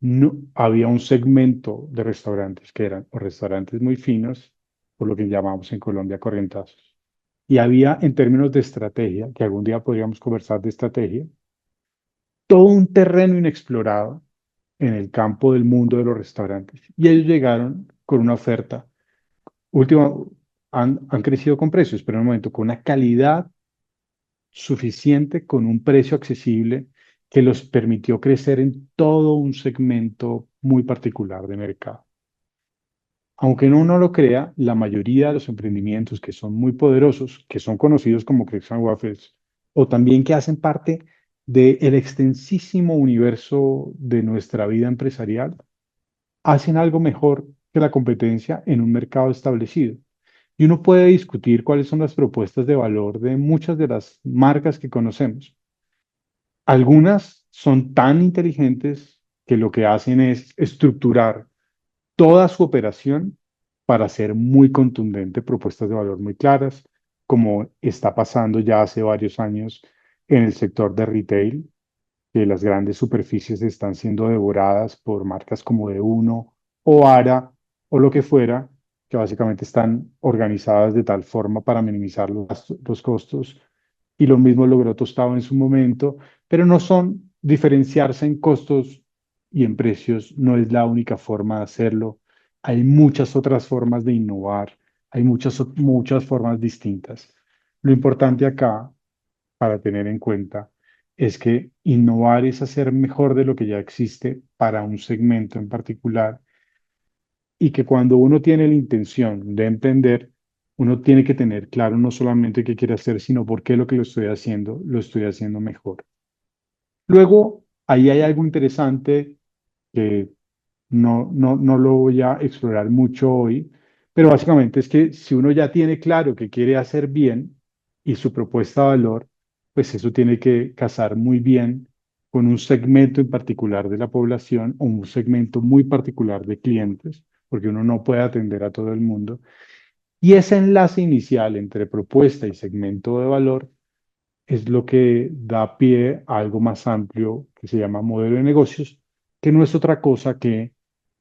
no, había un segmento de restaurantes que eran o restaurantes muy finos, por lo que llamamos en Colombia corrientazos. Y había, en términos de estrategia, que algún día podríamos conversar de estrategia, todo un terreno inexplorado en el campo del mundo de los restaurantes. Y ellos llegaron con una oferta. Última, han crecido con precios, pero en un momento con una calidad suficiente, con un precio accesible, que los permitió crecer en todo un segmento muy particular de mercado. Aunque uno no lo crea, la mayoría de los emprendimientos que son muy poderosos, que son conocidos como Crepes and Waffles, o también que hacen parte del extensísimo universo de nuestra vida empresarial, hacen algo mejor que la competencia en un mercado establecido. Y uno puede discutir cuáles son las propuestas de valor de muchas de las marcas que conocemos. Algunas son tan inteligentes que lo que hacen es estructurar toda su operación para hacer muy contundente propuestas de valor muy claras, como está pasando ya hace varios años en el sector de retail, que las grandes superficies están siendo devoradas por marcas como de Uno o Ara o lo que fuera, que básicamente están organizadas de tal forma para minimizar los costos. Y lo mismo logró Tostado en su momento, pero no son diferenciarse en costos y en precios, no es la única forma de hacerlo. Hay muchas otras formas de innovar, hay muchas formas distintas. Lo importante acá para tener en cuenta es que innovar es hacer mejor de lo que ya existe para un segmento en particular y que cuando uno tiene la intención de emprender, uno tiene que tener claro no solamente qué quiere hacer, sino por qué lo estoy haciendo mejor. Luego, ahí hay algo interesante que no lo voy a explorar mucho hoy, pero básicamente es que si uno ya tiene claro que quiere hacer bien y su propuesta de valor, pues eso tiene que casar muy bien con un segmento en particular de la población o un segmento muy particular de clientes, porque uno no puede atender a todo el mundo. Y ese enlace inicial entre propuesta y segmento de valor es lo que da pie a algo más amplio que se llama modelo de negocios, que no es otra cosa que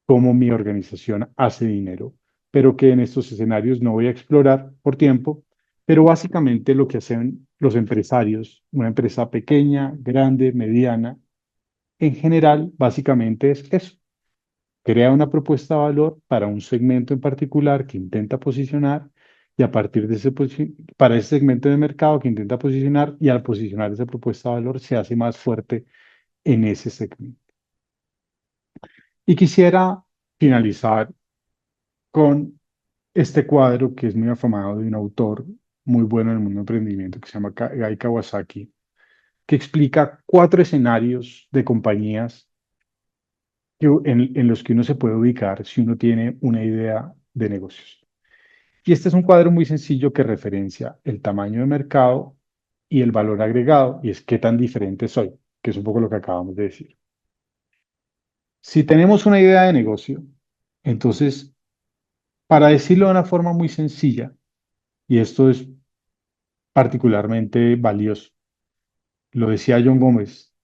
cómo mi organización hace dinero, pero que en estos escenarios no voy a explorar por tiempo, pero básicamente lo que hacen los empresarios, una empresa pequeña, grande, mediana, en general, básicamente es eso. Crea una propuesta de valor para un segmento en particular que intenta posicionar y a partir de para ese segmento de mercado que intenta posicionar y al posicionar esa propuesta de valor se hace más fuerte en ese segmento. Y quisiera finalizar con este cuadro que es muy afamado de un autor muy bueno en el mundo del emprendimiento que se llama Guy Kawasaki, que explica 4 escenarios de compañías en los que uno se puede ubicar si uno tiene una idea de negocios. Y este es un cuadro muy sencillo que referencia el tamaño de mercado y el valor agregado, y es qué tan diferente soy, que es un poco lo que acabamos de decir. Si tenemos una idea de negocio, entonces, para decirlo de una forma muy sencilla, y esto es particularmente valioso, lo decía John Gómez,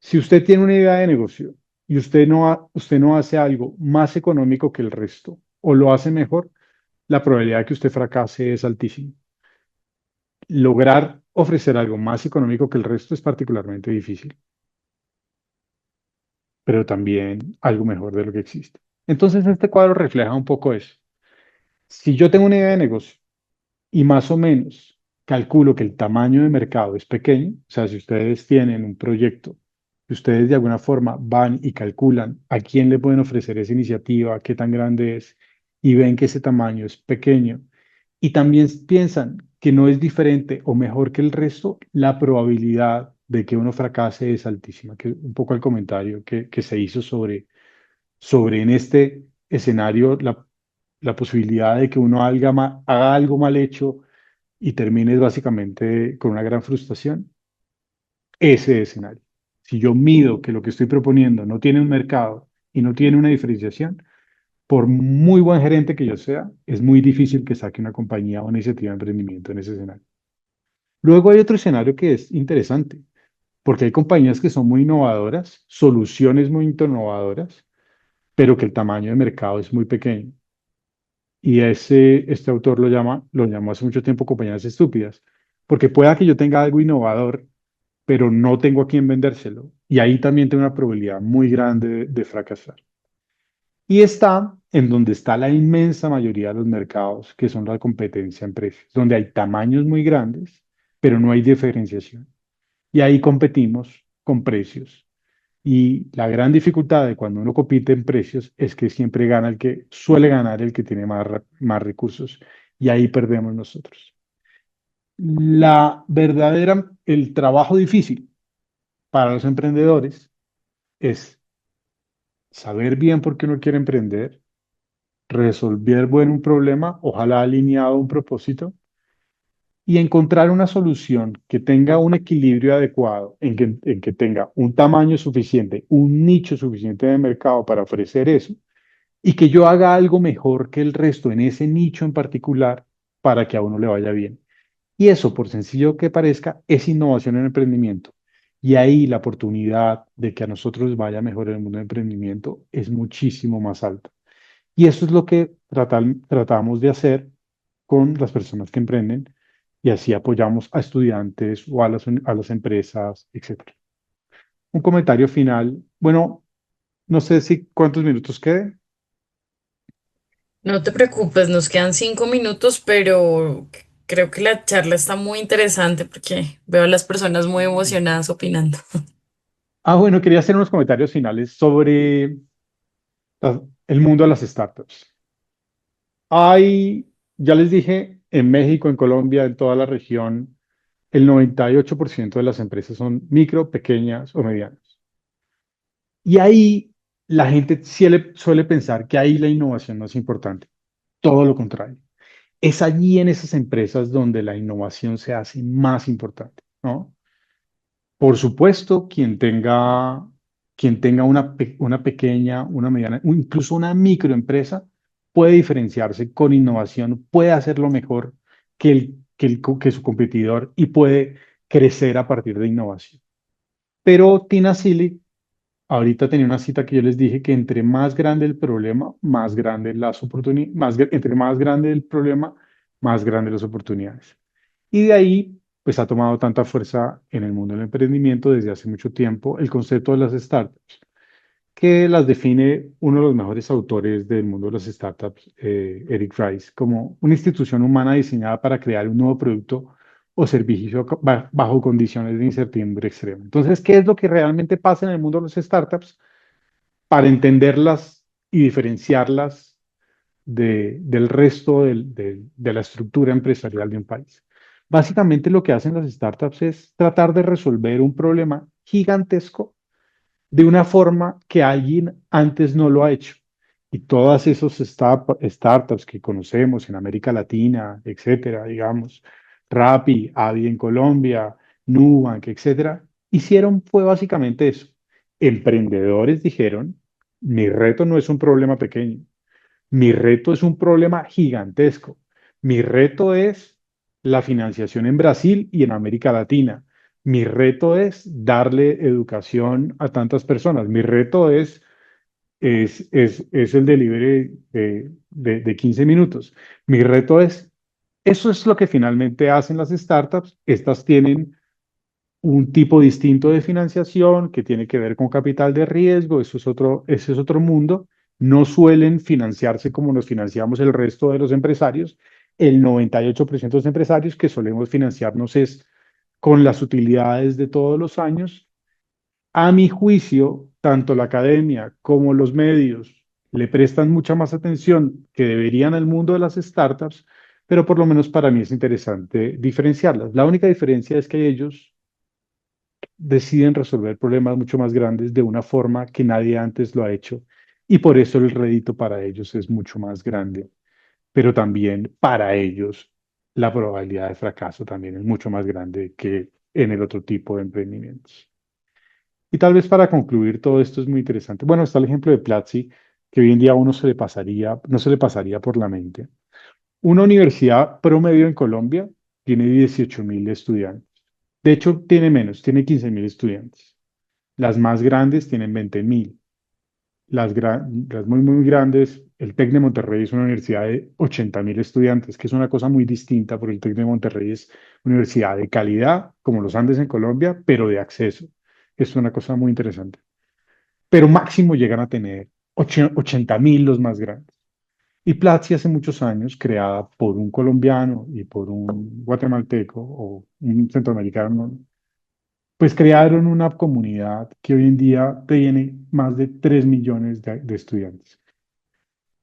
si usted tiene una idea de negocio y usted no hace algo más económico que el resto o lo hace mejor, la probabilidad de que usted fracase es altísima. Lograr ofrecer algo más económico que el resto es particularmente difícil, pero también algo mejor de lo que existe. Entonces, este cuadro refleja un poco eso. Si yo tengo una idea de negocio y más o menos calculo que el tamaño de mercado es pequeño, o sea, si ustedes tienen un proyecto y ustedes de alguna forma van y calculan a quién le pueden ofrecer esa iniciativa, qué tan grande es, y ven que ese tamaño es pequeño, y también piensan que no es diferente o mejor que el resto, la probabilidad de que uno fracase es altísima, que un poco el comentario que se hizo sobre en este escenario la posibilidad de que uno haga algo mal hecho y termines básicamente con una gran frustración, ese escenario. Si yo mido que lo que estoy proponiendo no tiene un mercado y no tiene una diferenciación, por muy buen gerente que yo sea, es muy difícil que saque una compañía o una iniciativa de emprendimiento en ese escenario. Luego hay otro escenario que es interesante, porque hay compañías que son muy innovadoras, soluciones muy innovadoras, pero que el tamaño de mercado es muy pequeño. Y este autor lo llamó hace mucho tiempo compañías estúpidas, porque pueda que yo tenga algo innovador, pero no tengo a quién vendérselo. Y ahí también tengo una probabilidad muy grande de fracasar. Y está en donde está la inmensa mayoría de los mercados, que son la competencia en precios, donde hay tamaños muy grandes, pero no hay diferenciación. Y ahí competimos con precios. Y la gran dificultad de cuando uno compite en precios es que siempre gana suele ganar el que tiene más recursos. Y ahí perdemos nosotros. El trabajo difícil para los emprendedores es saber bien por qué uno quiere emprender, resolver bien un problema, ojalá alineado a un propósito, y encontrar una solución que tenga un equilibrio adecuado, en que tenga un tamaño suficiente, un nicho suficiente de mercado para ofrecer eso, y que yo haga algo mejor que el resto en ese nicho en particular para que a uno le vaya bien. Y eso, por sencillo que parezca, es innovación en emprendimiento. Y ahí la oportunidad de que a nosotros vaya mejor en el mundo del emprendimiento es muchísimo más alta. Y eso es lo que tratamos de hacer con las personas que emprenden y así apoyamos a estudiantes o a las empresas, etcétera. Un comentario final. Bueno, no sé si cuántos minutos quede. No te preocupes, nos quedan 5 minutos, pero creo que la charla está muy interesante porque veo a las personas muy emocionadas opinando. Bueno, quería hacer unos comentarios finales sobre el mundo de las startups. Hay, ya les dije, en México, en Colombia, en toda la región, el 98% de las empresas son micro, pequeñas o medianas. Y ahí la gente suele pensar que ahí la innovación no es importante. Todo lo contrario. Es allí en esas empresas donde la innovación se hace más importante, ¿no? Por supuesto, quien tenga una pequeña, una mediana, o incluso una microempresa, puede diferenciarse con innovación, puede hacerlo mejor que su competidor y puede crecer a partir de innovación. Pero Tina Seelig ahorita tenía una cita que yo les dije que entre más grande el problema, más grande las oportunidades, entre más grande el problema, más grandes las oportunidades. Y de ahí, pues ha tomado tanta fuerza en el mundo del emprendimiento desde hace mucho tiempo el concepto de las startups, que las define uno de los mejores autores del mundo de las startups, Eric Rice, como una institución humana diseñada para crear un nuevo producto o servicio bajo condiciones de incertidumbre extrema. Entonces, ¿qué es lo que realmente pasa en el mundo de las startups? Para entenderlas y diferenciarlas del resto de la estructura empresarial de un país. Básicamente lo que hacen las startups es tratar de resolver un problema gigantesco de una forma que alguien antes no lo ha hecho. Y todas esos startups que conocemos en América Latina, etcétera, digamos, Rappi, Avi en Colombia, Nubank, etcétera, hicieron fue básicamente eso. Emprendedores dijeron, mi reto no es un problema pequeño, mi reto es un problema gigantesco. Mi reto es la financiación en Brasil y en América Latina. Mi reto es darle educación a tantas personas. Mi reto es el delivery de 15 minutos. Mi reto es, eso es lo que finalmente hacen las startups. Estas tienen un tipo distinto de financiación que tiene que ver con capital de riesgo, ese es otro mundo. No suelen financiarse como nos financiamos el resto de los empresarios. El 98% de los empresarios que solemos financiarnos es con las utilidades de todos los años. A mi juicio, tanto la academia como los medios le prestan mucha más atención que deberían al mundo de las startups, pero por lo menos para mí es interesante diferenciarlas. La única diferencia es que ellos deciden resolver problemas mucho más grandes de una forma que nadie antes lo ha hecho y por eso el rédito para ellos es mucho más grande, pero también para ellos la probabilidad de fracaso también es mucho más grande que en el otro tipo de emprendimientos. Y tal vez para concluir todo esto es muy interesante. Bueno, está el ejemplo de Platzi, que hoy en día a uno se le pasaría, no se le pasaría por la mente. Una universidad promedio en Colombia tiene 18.000 estudiantes. De hecho, tiene menos, tiene 15.000 estudiantes. Las más grandes tienen 20.000. Las muy, muy grandes, el TEC de Monterrey es una universidad de 80.000 estudiantes, que es una cosa muy distinta, porque el TEC de Monterrey es una universidad de calidad, como los Andes en Colombia, pero de acceso. Es una cosa muy interesante. Pero máximo llegan a tener 80.000 los más grandes. Y Platzi hace muchos años, creada por un colombiano y por un guatemalteco o un centroamericano, pues crearon una comunidad que hoy en día tiene más de 3 millones de estudiantes.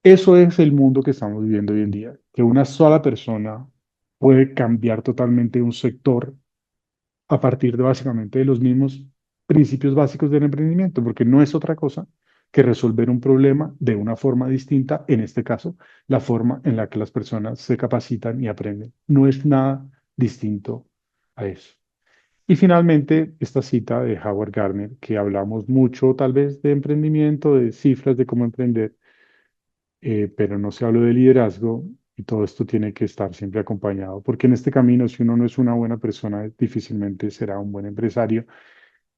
Eso es el mundo que estamos viviendo hoy en día, que una sola persona puede cambiar totalmente un sector a partir de básicamente de los mismos principios básicos del emprendimiento, porque no es otra cosa que resolver un problema de una forma distinta, en este caso, la forma en la que las personas se capacitan y aprenden. No es nada distinto a eso. Y finalmente, esta cita de Howard Gardner, que hablamos mucho tal vez de emprendimiento, de cifras de cómo emprender, pero no se habló de liderazgo y todo esto tiene que estar siempre acompañado, porque en este camino, si uno no es una buena persona, difícilmente será un buen empresario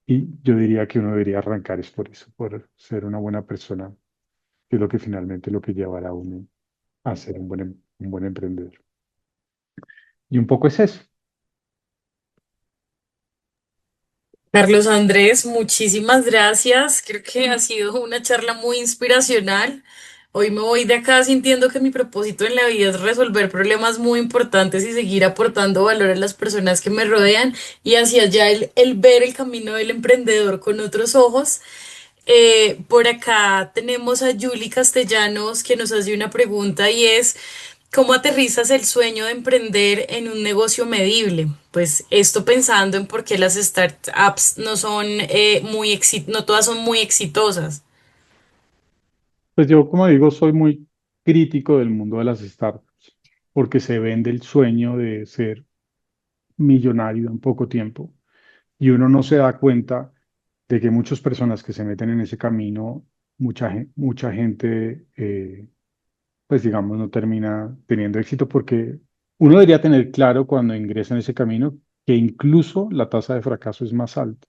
y yo diría que uno debería arrancar es por eso, por ser una buena persona, que es lo que finalmente lo que llevará a uno a ser un buen emprendedor. Y un poco es eso. Carlos Andrés, muchísimas gracias. Creo que ha sido una charla muy inspiracional. Hoy me voy de acá sintiendo que mi propósito en la vida es resolver problemas muy importantes y seguir aportando valor a las personas que me rodean y hacia allá el ver el camino del emprendedor con otros ojos. Por acá tenemos a Julie Castellanos que nos hace una pregunta y es, ¿cómo aterrizas el sueño de emprender en un negocio medible? Pues esto pensando en por qué las startups no son no todas son muy exitosas. Pues yo, como digo, soy muy crítico del mundo de las startups, porque se vende el sueño de ser millonario en poco tiempo y uno no se da cuenta de que muchas personas que se meten en ese camino, mucha gente, pues digamos, no termina teniendo éxito porque uno debería tener claro cuando ingresa en ese camino que incluso la tasa de fracaso es más alta.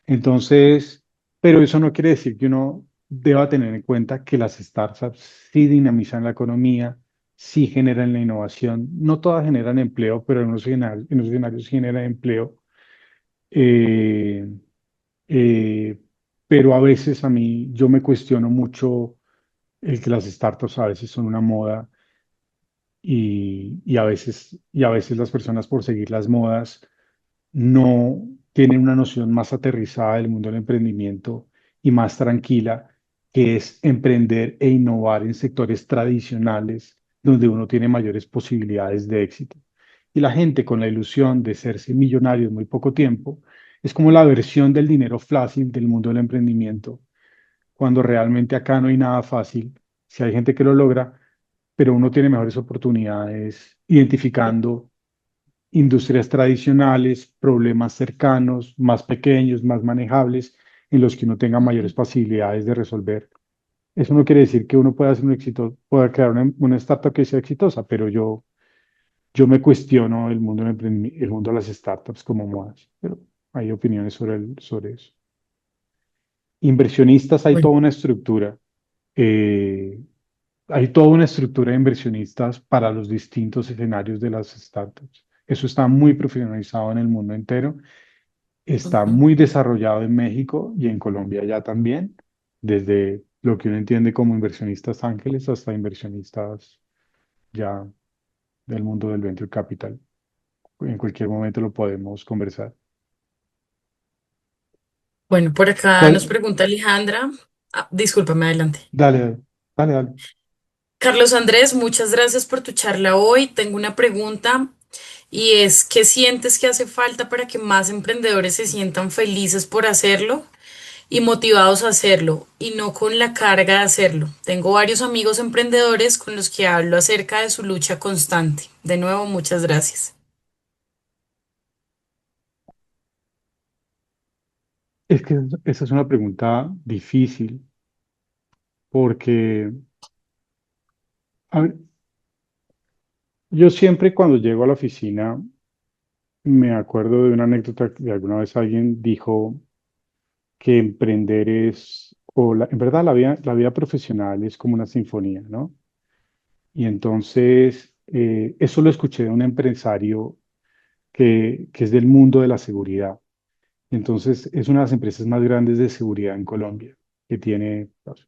Entonces, pero eso no quiere decir que uno deba tener en cuenta que las startups sí dinamizan la economía, sí generan la innovación. No todas generan empleo, pero en unos escenarios sí generan empleo. Eh, eh, pero a veces a mí yo me cuestiono mucho el que las startups a veces son una moda y a veces las personas por seguir las modas no tienen una noción más aterrizada del mundo del emprendimiento y más tranquila, que es emprender e innovar en sectores tradicionales donde uno tiene mayores posibilidades de éxito. Y la gente con la ilusión de serse millonario en muy poco tiempo es como la versión del dinero fácil del mundo del emprendimiento, cuando realmente acá no hay nada fácil si hay gente que lo logra, pero uno tiene mejores oportunidades identificando industrias tradicionales, problemas cercanos, más pequeños, más manejables, en los que uno tenga mayores posibilidades de resolver. Eso no quiere decir que uno pueda hacer un éxito, pueda crear una startup que sea exitosa, pero yo me cuestiono el mundo, el mundo de las startups como modas, pero hay opiniones sobre eso. Inversionistas, hay Bueno, toda una estructura. eh, Hay toda una estructura de inversionistas para los distintos escenarios de las startups. Eso está muy profesionalizado en el mundo entero, está ujú. muy desarrollado en México y en Colombia ya también, desde lo que uno entiende como inversionistas ángeles hasta inversionistas ya del mundo del venture capital. En cualquier momento lo podemos conversar. Bueno, por acá nos ¿Cuál? pregunta Alejandra. Discúlpame, adelante. Dale, dale, dale. Carlos Andrés, muchas gracias por tu charla hoy. Tengo una pregunta y es, ¿qué sientes que hace falta para que más emprendedores se sientan felices por hacerlo y motivados a hacerlo y no con la carga de hacerlo? Tengo varios amigos emprendedores con los que hablo acerca de su lucha constante. De nuevo, muchas gracias. Es que esa es una pregunta difícil porque, a ver, yo siempre cuando llego a la oficina me acuerdo de una anécdota que alguna vez alguien dijo que emprender es, en verdad la vida profesional es como una sinfonía, ¿no? Y entonces, eso lo escuché de un empresario que es del mundo de la seguridad. Entonces, es una de las empresas más grandes de seguridad en Colombia, que tiene pues,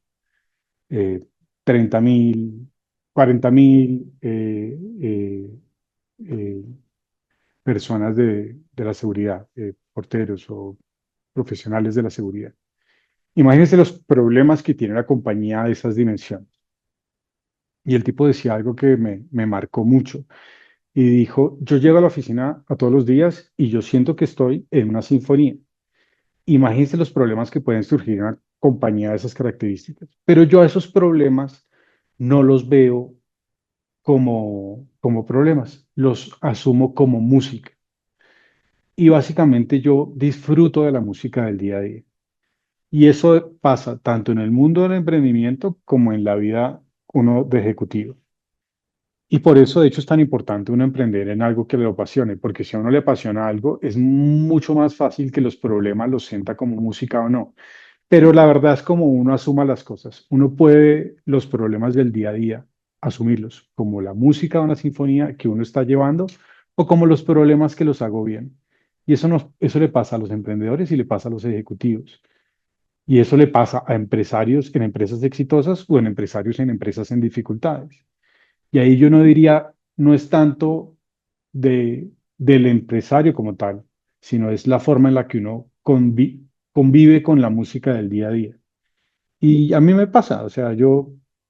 eh, 30.000, 40.000 eh, personas de la seguridad, porteros o profesionales de la seguridad. Imagínense los problemas que tiene la compañía de esas dimensiones. Y el tipo decía algo que me marcó mucho. Y dijo, yo llego a la oficina a todos los días y yo siento que estoy en una sinfonía. Imagínense los problemas que pueden surgir en una compañía de esas características. Pero yo a esos problemas no los veo como problemas, los asumo como música. Y básicamente yo disfruto de la música del día a día. Y eso pasa tanto en el mundo del emprendimiento como en la vida uno de ejecutivo. Y por eso, de hecho, es tan importante uno emprender en algo que le apasione, porque si a uno le apasiona algo, es mucho más fácil que los problemas los sienta como música o no. Pero la verdad es como uno asuma las cosas. Uno puede los problemas del día a día asumirlos como la música de una sinfonía que uno está llevando o como los problemas que los agobian. Y eso le pasa a los emprendedores y le pasa a los ejecutivos. Y eso le pasa a empresarios en empresas exitosas o en empresarios en empresas en dificultades. Y ahí yo no diría, no es tanto del empresario como tal, sino es la forma en la que uno convive con la música del día a día. Y a mí me pasa, o sea,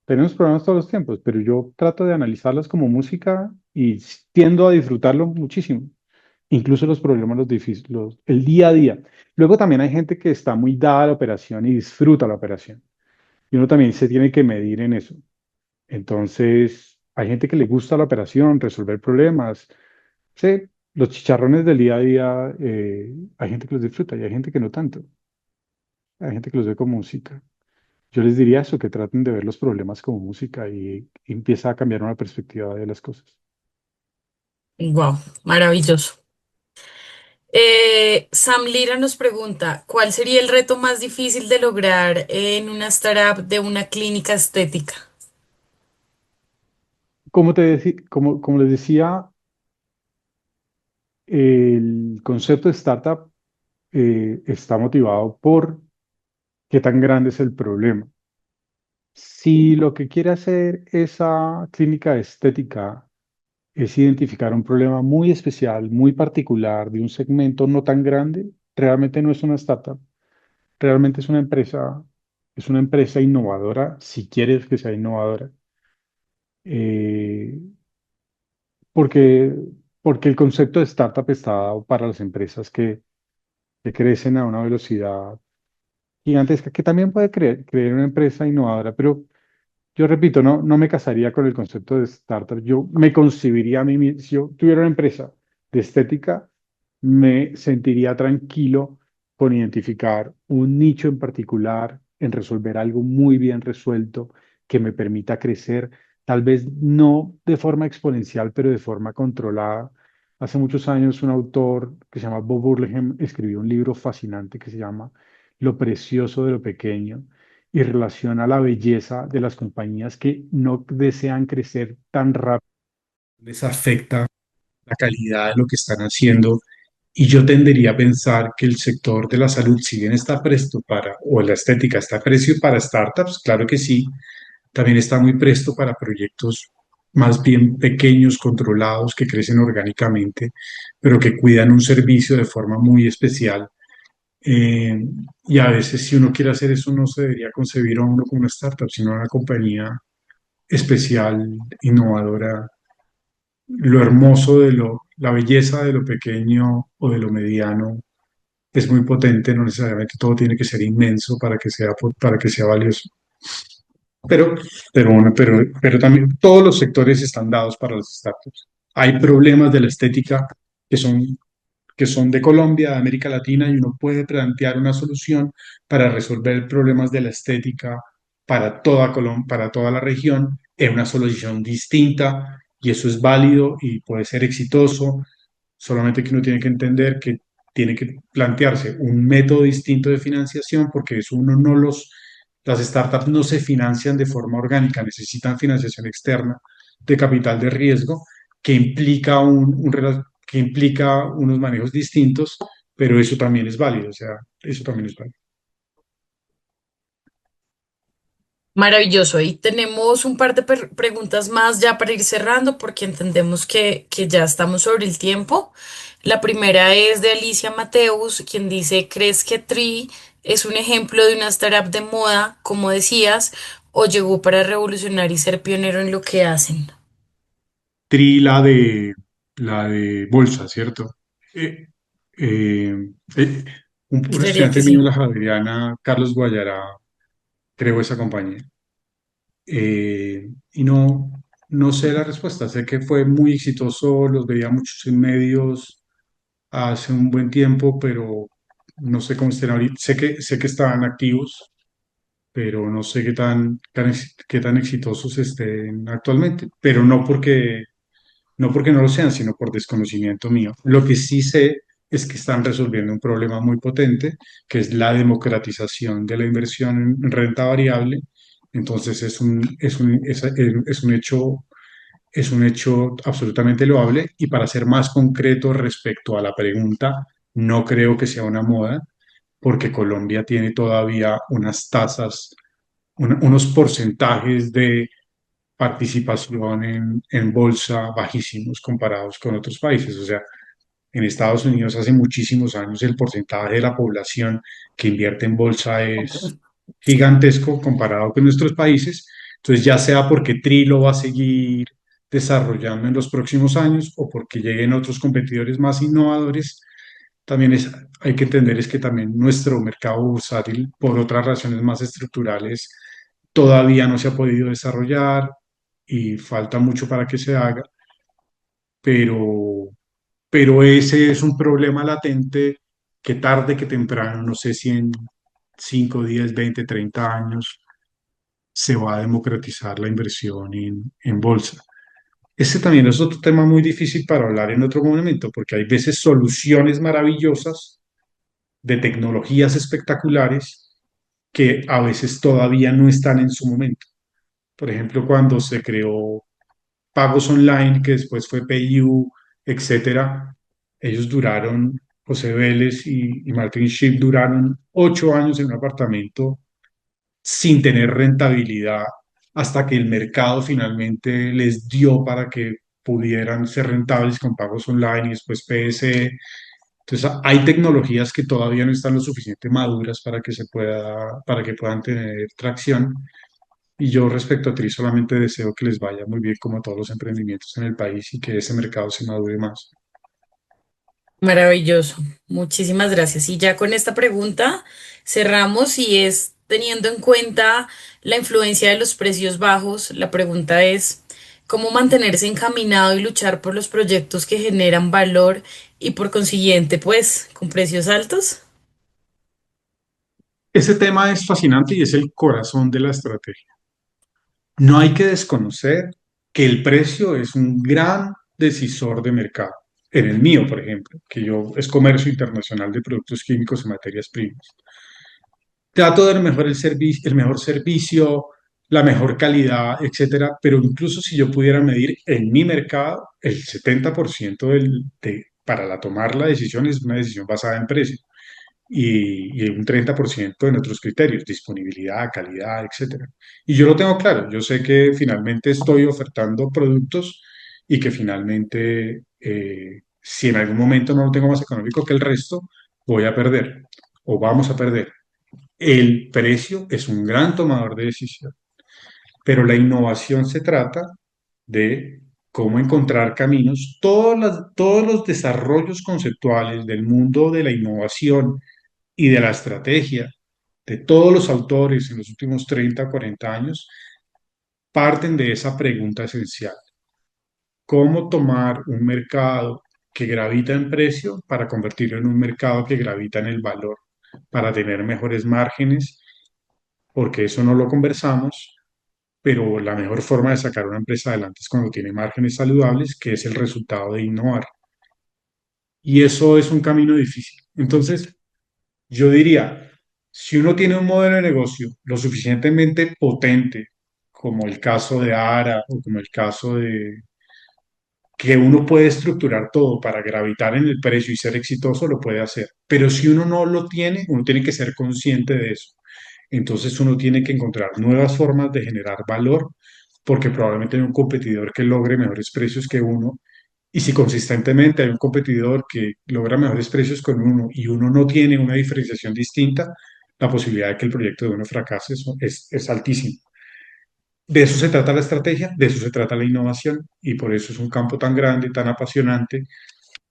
tenemos problemas todos los tiempos, pero yo trato de analizarlos como música y tiendo a disfrutarlo muchísimo, incluso los problemas, los difíciles, el día a día. Luego también hay gente que está muy dada a la operación y disfruta la operación. Y uno también se tiene que medir en eso. Entonces, hay gente que le gusta la operación, resolver problemas. Sí, los chicharrones del día a día, hay gente que los disfruta y hay gente que no tanto. Hay gente que los ve como música. Yo les diría eso, que traten de ver los problemas como música y empieza a cambiar una perspectiva de las cosas. Wow, maravilloso. Sam Lira nos pregunta, ¿cuál sería el reto más difícil de lograr en una startup de una clínica estética? Como les decía, el concepto de startup está motivado por qué tan grande es el problema. Si lo que quiere hacer esa clínica estética es identificar un problema muy especial, muy particular de un segmento no tan grande, realmente no es una startup, realmente es una empresa innovadora, si quieres que sea innovadora, eh, porque, porque el concepto de startup está dado para las empresas que crecen a una velocidad gigantesca, que también puede creer una empresa innovadora, pero Yo repito, no me casaría con el concepto de startup. Yo me concibiría a mí mismo, si yo tuviera una empresa de estética, me sentiría tranquilo con identificar un nicho en particular, en resolver algo muy bien resuelto que me permita crecer, tal vez no de forma exponencial, pero de forma controlada. Hace muchos años un autor que se llama Bob Burleigh escribió un libro fascinante que se llama Lo precioso de lo pequeño y relaciona la belleza de las compañías que no desean crecer tan rápido. Les afecta la calidad de lo que están haciendo y yo tendería a pensar que el sector de la salud, si bien está presto para, o la estética está presto para startups, claro que sí, también está muy presto para proyectos más bien pequeños, controlados, que crecen orgánicamente, pero que cuidan un servicio de forma muy especial. Eh, y a veces si uno quiere hacer eso, no se debería concebir a uno como una startup, sino una compañía especial, innovadora. Lo hermoso de la belleza de lo pequeño o de lo mediano es muy potente, no necesariamente todo tiene que ser inmenso para que sea valioso. Pero, pero también todos los sectores están dados para las startups. Hay problemas de la estética que que son de Colombia, de América Latina, y uno puede plantear una solución para resolver problemas de la estética para toda Colombia, para toda la región, en una solución distinta, y eso es válido y puede ser exitoso, solamente que uno tiene que entender que tiene que plantearse un método distinto de financiación, porque eso uno no las startups no se financian de forma orgánica, necesitan financiación externa de capital de riesgo que implica que implica unos manejos distintos, pero eso también es válido, o sea, eso también es válido. Maravilloso. Y tenemos un par de preguntas más ya para ir cerrando porque entendemos que ya estamos sobre el tiempo. La primera es de Alicia Mateus, quien dice, ¿crees que Tree es un ejemplo de una startup de moda, como decías, o llegó para revolucionar y ser pionero en lo que hacen? Tri, la de bolsa, ¿cierto? Eh, eh, eh, un Creería que estudiante mío sí. de la Javeriana, Carlos Guayara, creó esa compañía. Y no sé la respuesta, sé que fue muy exitoso, los veía muchos en medios hace un buen tiempo, pero no sé cómo estén ahorita. Sé que estaban activos, pero no sé qué tan exitosos estén actualmente, pero no porque no lo sean, sino por desconocimiento mío. Lo que sí sé es que están resolviendo un problema muy potente, que es la democratización de la inversión en renta variable. Entonces es un hecho absolutamente loable. Y para ser más concreto respecto a la pregunta, no creo que sea una moda, porque Colombia tiene todavía unas tasas, unos porcentajes de participación en bolsa bajísimos comparados con otros países. O sea, en Estados Unidos hace muchísimos años el porcentaje de la población que invierte en bolsa es gigantesco comparado con nuestros países. Entonces, ya sea porque Tri lo va a seguir desarrollando en los próximos años o porque lleguen otros competidores más innovadores, también hay que entender es que también nuestro mercado bursátil, por otras razones más estructurales, todavía no se ha podido desarrollar y falta mucho para que se haga, pero, pero ese es un problema latente que tarde que temprano, no sé si en 5 10 20 30 años, se va a democratizar la inversión en bolsa. Ese también es otro tema muy difícil para hablar en otro momento, porque hay veces soluciones maravillosas de tecnologías espectaculares que a veces todavía no están en su momento. Por ejemplo, cuando se creó pagos online, que después fue PayU, etcétera, ellos duraron, José Vélez y Martin Schiff duraron 8 años en un apartamento sin tener rentabilidad hasta que el mercado finalmente les dio para que pudieran ser rentables con pagos online y después PSE. Entonces, hay tecnologías que todavía no están lo suficiente maduras para que para que puedan tener tracción. Y yo respecto a Tri solamente deseo que les vaya muy bien como a todos los emprendimientos en el país y que ese mercado se madure más. Maravilloso. Muchísimas gracias. Y ya con esta pregunta cerramos y es teniendo en cuenta la influencia de los precios bajos, la pregunta es, ¿cómo mantenerse encaminado y luchar por los proyectos que generan valor y por consiguiente, pues, con precios altos? Ese tema es fascinante y es el corazón de la estrategia. No hay que desconocer que el precio es un gran decisor de mercado. En el mío, por ejemplo, que yo es comercio internacional de productos químicos y materias primas. Trato de dar el mejor servicio, la mejor calidad, etcétera, pero incluso si yo pudiera medir en mi mercado, el 70% para tomar la decisión es una decisión basada en precio y un 30% en otros criterios, disponibilidad, calidad, etcétera. Y yo lo tengo claro, yo sé que finalmente estoy ofertando productos y que finalmente, si en algún momento no lo tengo más económico que el resto, voy a perder o vamos a perder. El precio es un gran tomador de decisión, pero la innovación se trata de cómo encontrar caminos. Todos los desarrollos conceptuales del mundo de la innovación y de la estrategia de todos los autores en los últimos 30 40 años parten de esa pregunta esencial. ¿Cómo tomar un mercado que gravita en precio para convertirlo en un mercado que gravita en el valor, para tener mejores márgenes? Porque eso no lo conversamos, pero la mejor forma de sacar una empresa adelante es cuando tiene márgenes saludables, que es el resultado de innovar. Y eso es un camino difícil. Entonces, yo diría, si uno tiene un modelo de negocio lo suficientemente potente, como el caso de ARA o como el caso de que uno puede estructurar todo para gravitar en el precio y ser exitoso, lo puede hacer. Pero si uno no lo tiene, uno tiene que ser consciente de eso. Entonces uno tiene que encontrar nuevas formas de generar valor, porque probablemente hay un competidor que logre mejores precios que uno. Y si consistentemente hay un competidor que logra mejores precios con uno y uno no tiene una diferenciación distinta, la posibilidad de que el proyecto de uno fracase es altísima. De eso se trata la estrategia, de eso se trata la innovación y por eso es un campo tan grande, tan apasionante,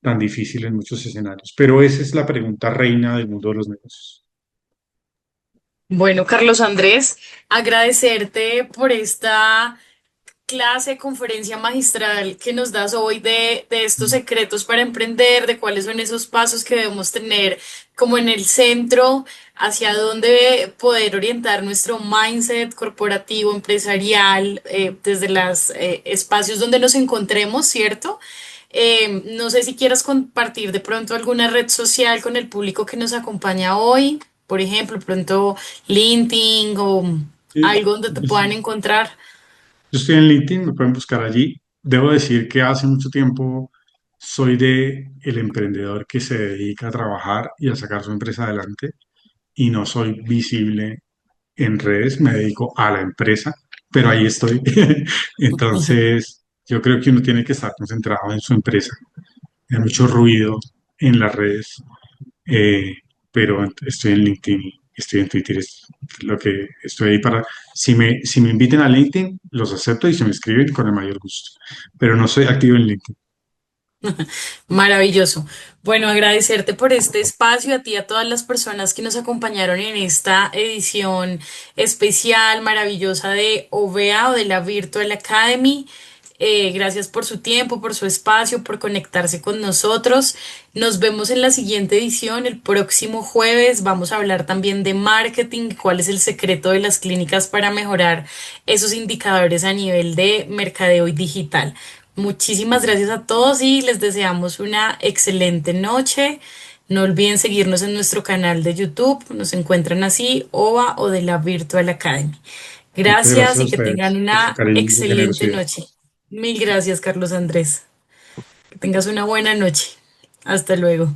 tan difícil en muchos escenarios. Pero esa es la pregunta reina del mundo de los negocios. Bueno, Carlos Andrés, agradecerte por esta clase, conferencia magistral que nos das hoy de estos secretos para emprender, de cuáles son esos pasos que debemos tener como en el centro, hacia dónde poder orientar nuestro mindset corporativo, empresarial, desde los espacios donde nos encontremos, ¿cierto? No sé si quieras compartir de pronto alguna red social con el público que nos acompaña hoy, por ejemplo, pronto LinkedIn o Y algo donde te puedan encontrar. yo estoy en LinkedIn, me pueden buscar allí. Debo decir que hace mucho tiempo soy de el emprendedor que se dedica a trabajar y a sacar su empresa adelante y no soy visible en redes, me dedico a la empresa, pero ahí estoy. Entonces, yo creo que uno tiene que estar concentrado en su empresa. Hay mucho ruido en las redes, eh, pero estoy en LinkedIn, y estoy en Twitter, es lo que estoy ahí para. Si me inviten a LinkedIn, los acepto y se me escriben con el mayor gusto, pero no soy activo en LinkedIn. Maravilloso. Bueno, agradecerte por este espacio, a ti y a todas las personas que nos acompañaron en esta edición especial, maravillosa de OVEA o de la Virtual Academy. Gracias por su tiempo, por su espacio, por conectarse con nosotros. Nos vemos en la siguiente edición, el próximo jueves. Vamos a hablar también de marketing, cuál es el secreto de las clínicas para mejorar esos indicadores a nivel de mercadeo y digital. Muchísimas gracias a todos y les deseamos una excelente noche. No olviden seguirnos en nuestro canal de YouTube. Nos encuentran así, OVA o de la Virtual Academy. Muchas gracias Gracias a y que tengan ustedes por su una cariño y su excelente generosidad. noche. Mil gracias, Carlos Andrés. Que tengas una buena noche. Hasta luego.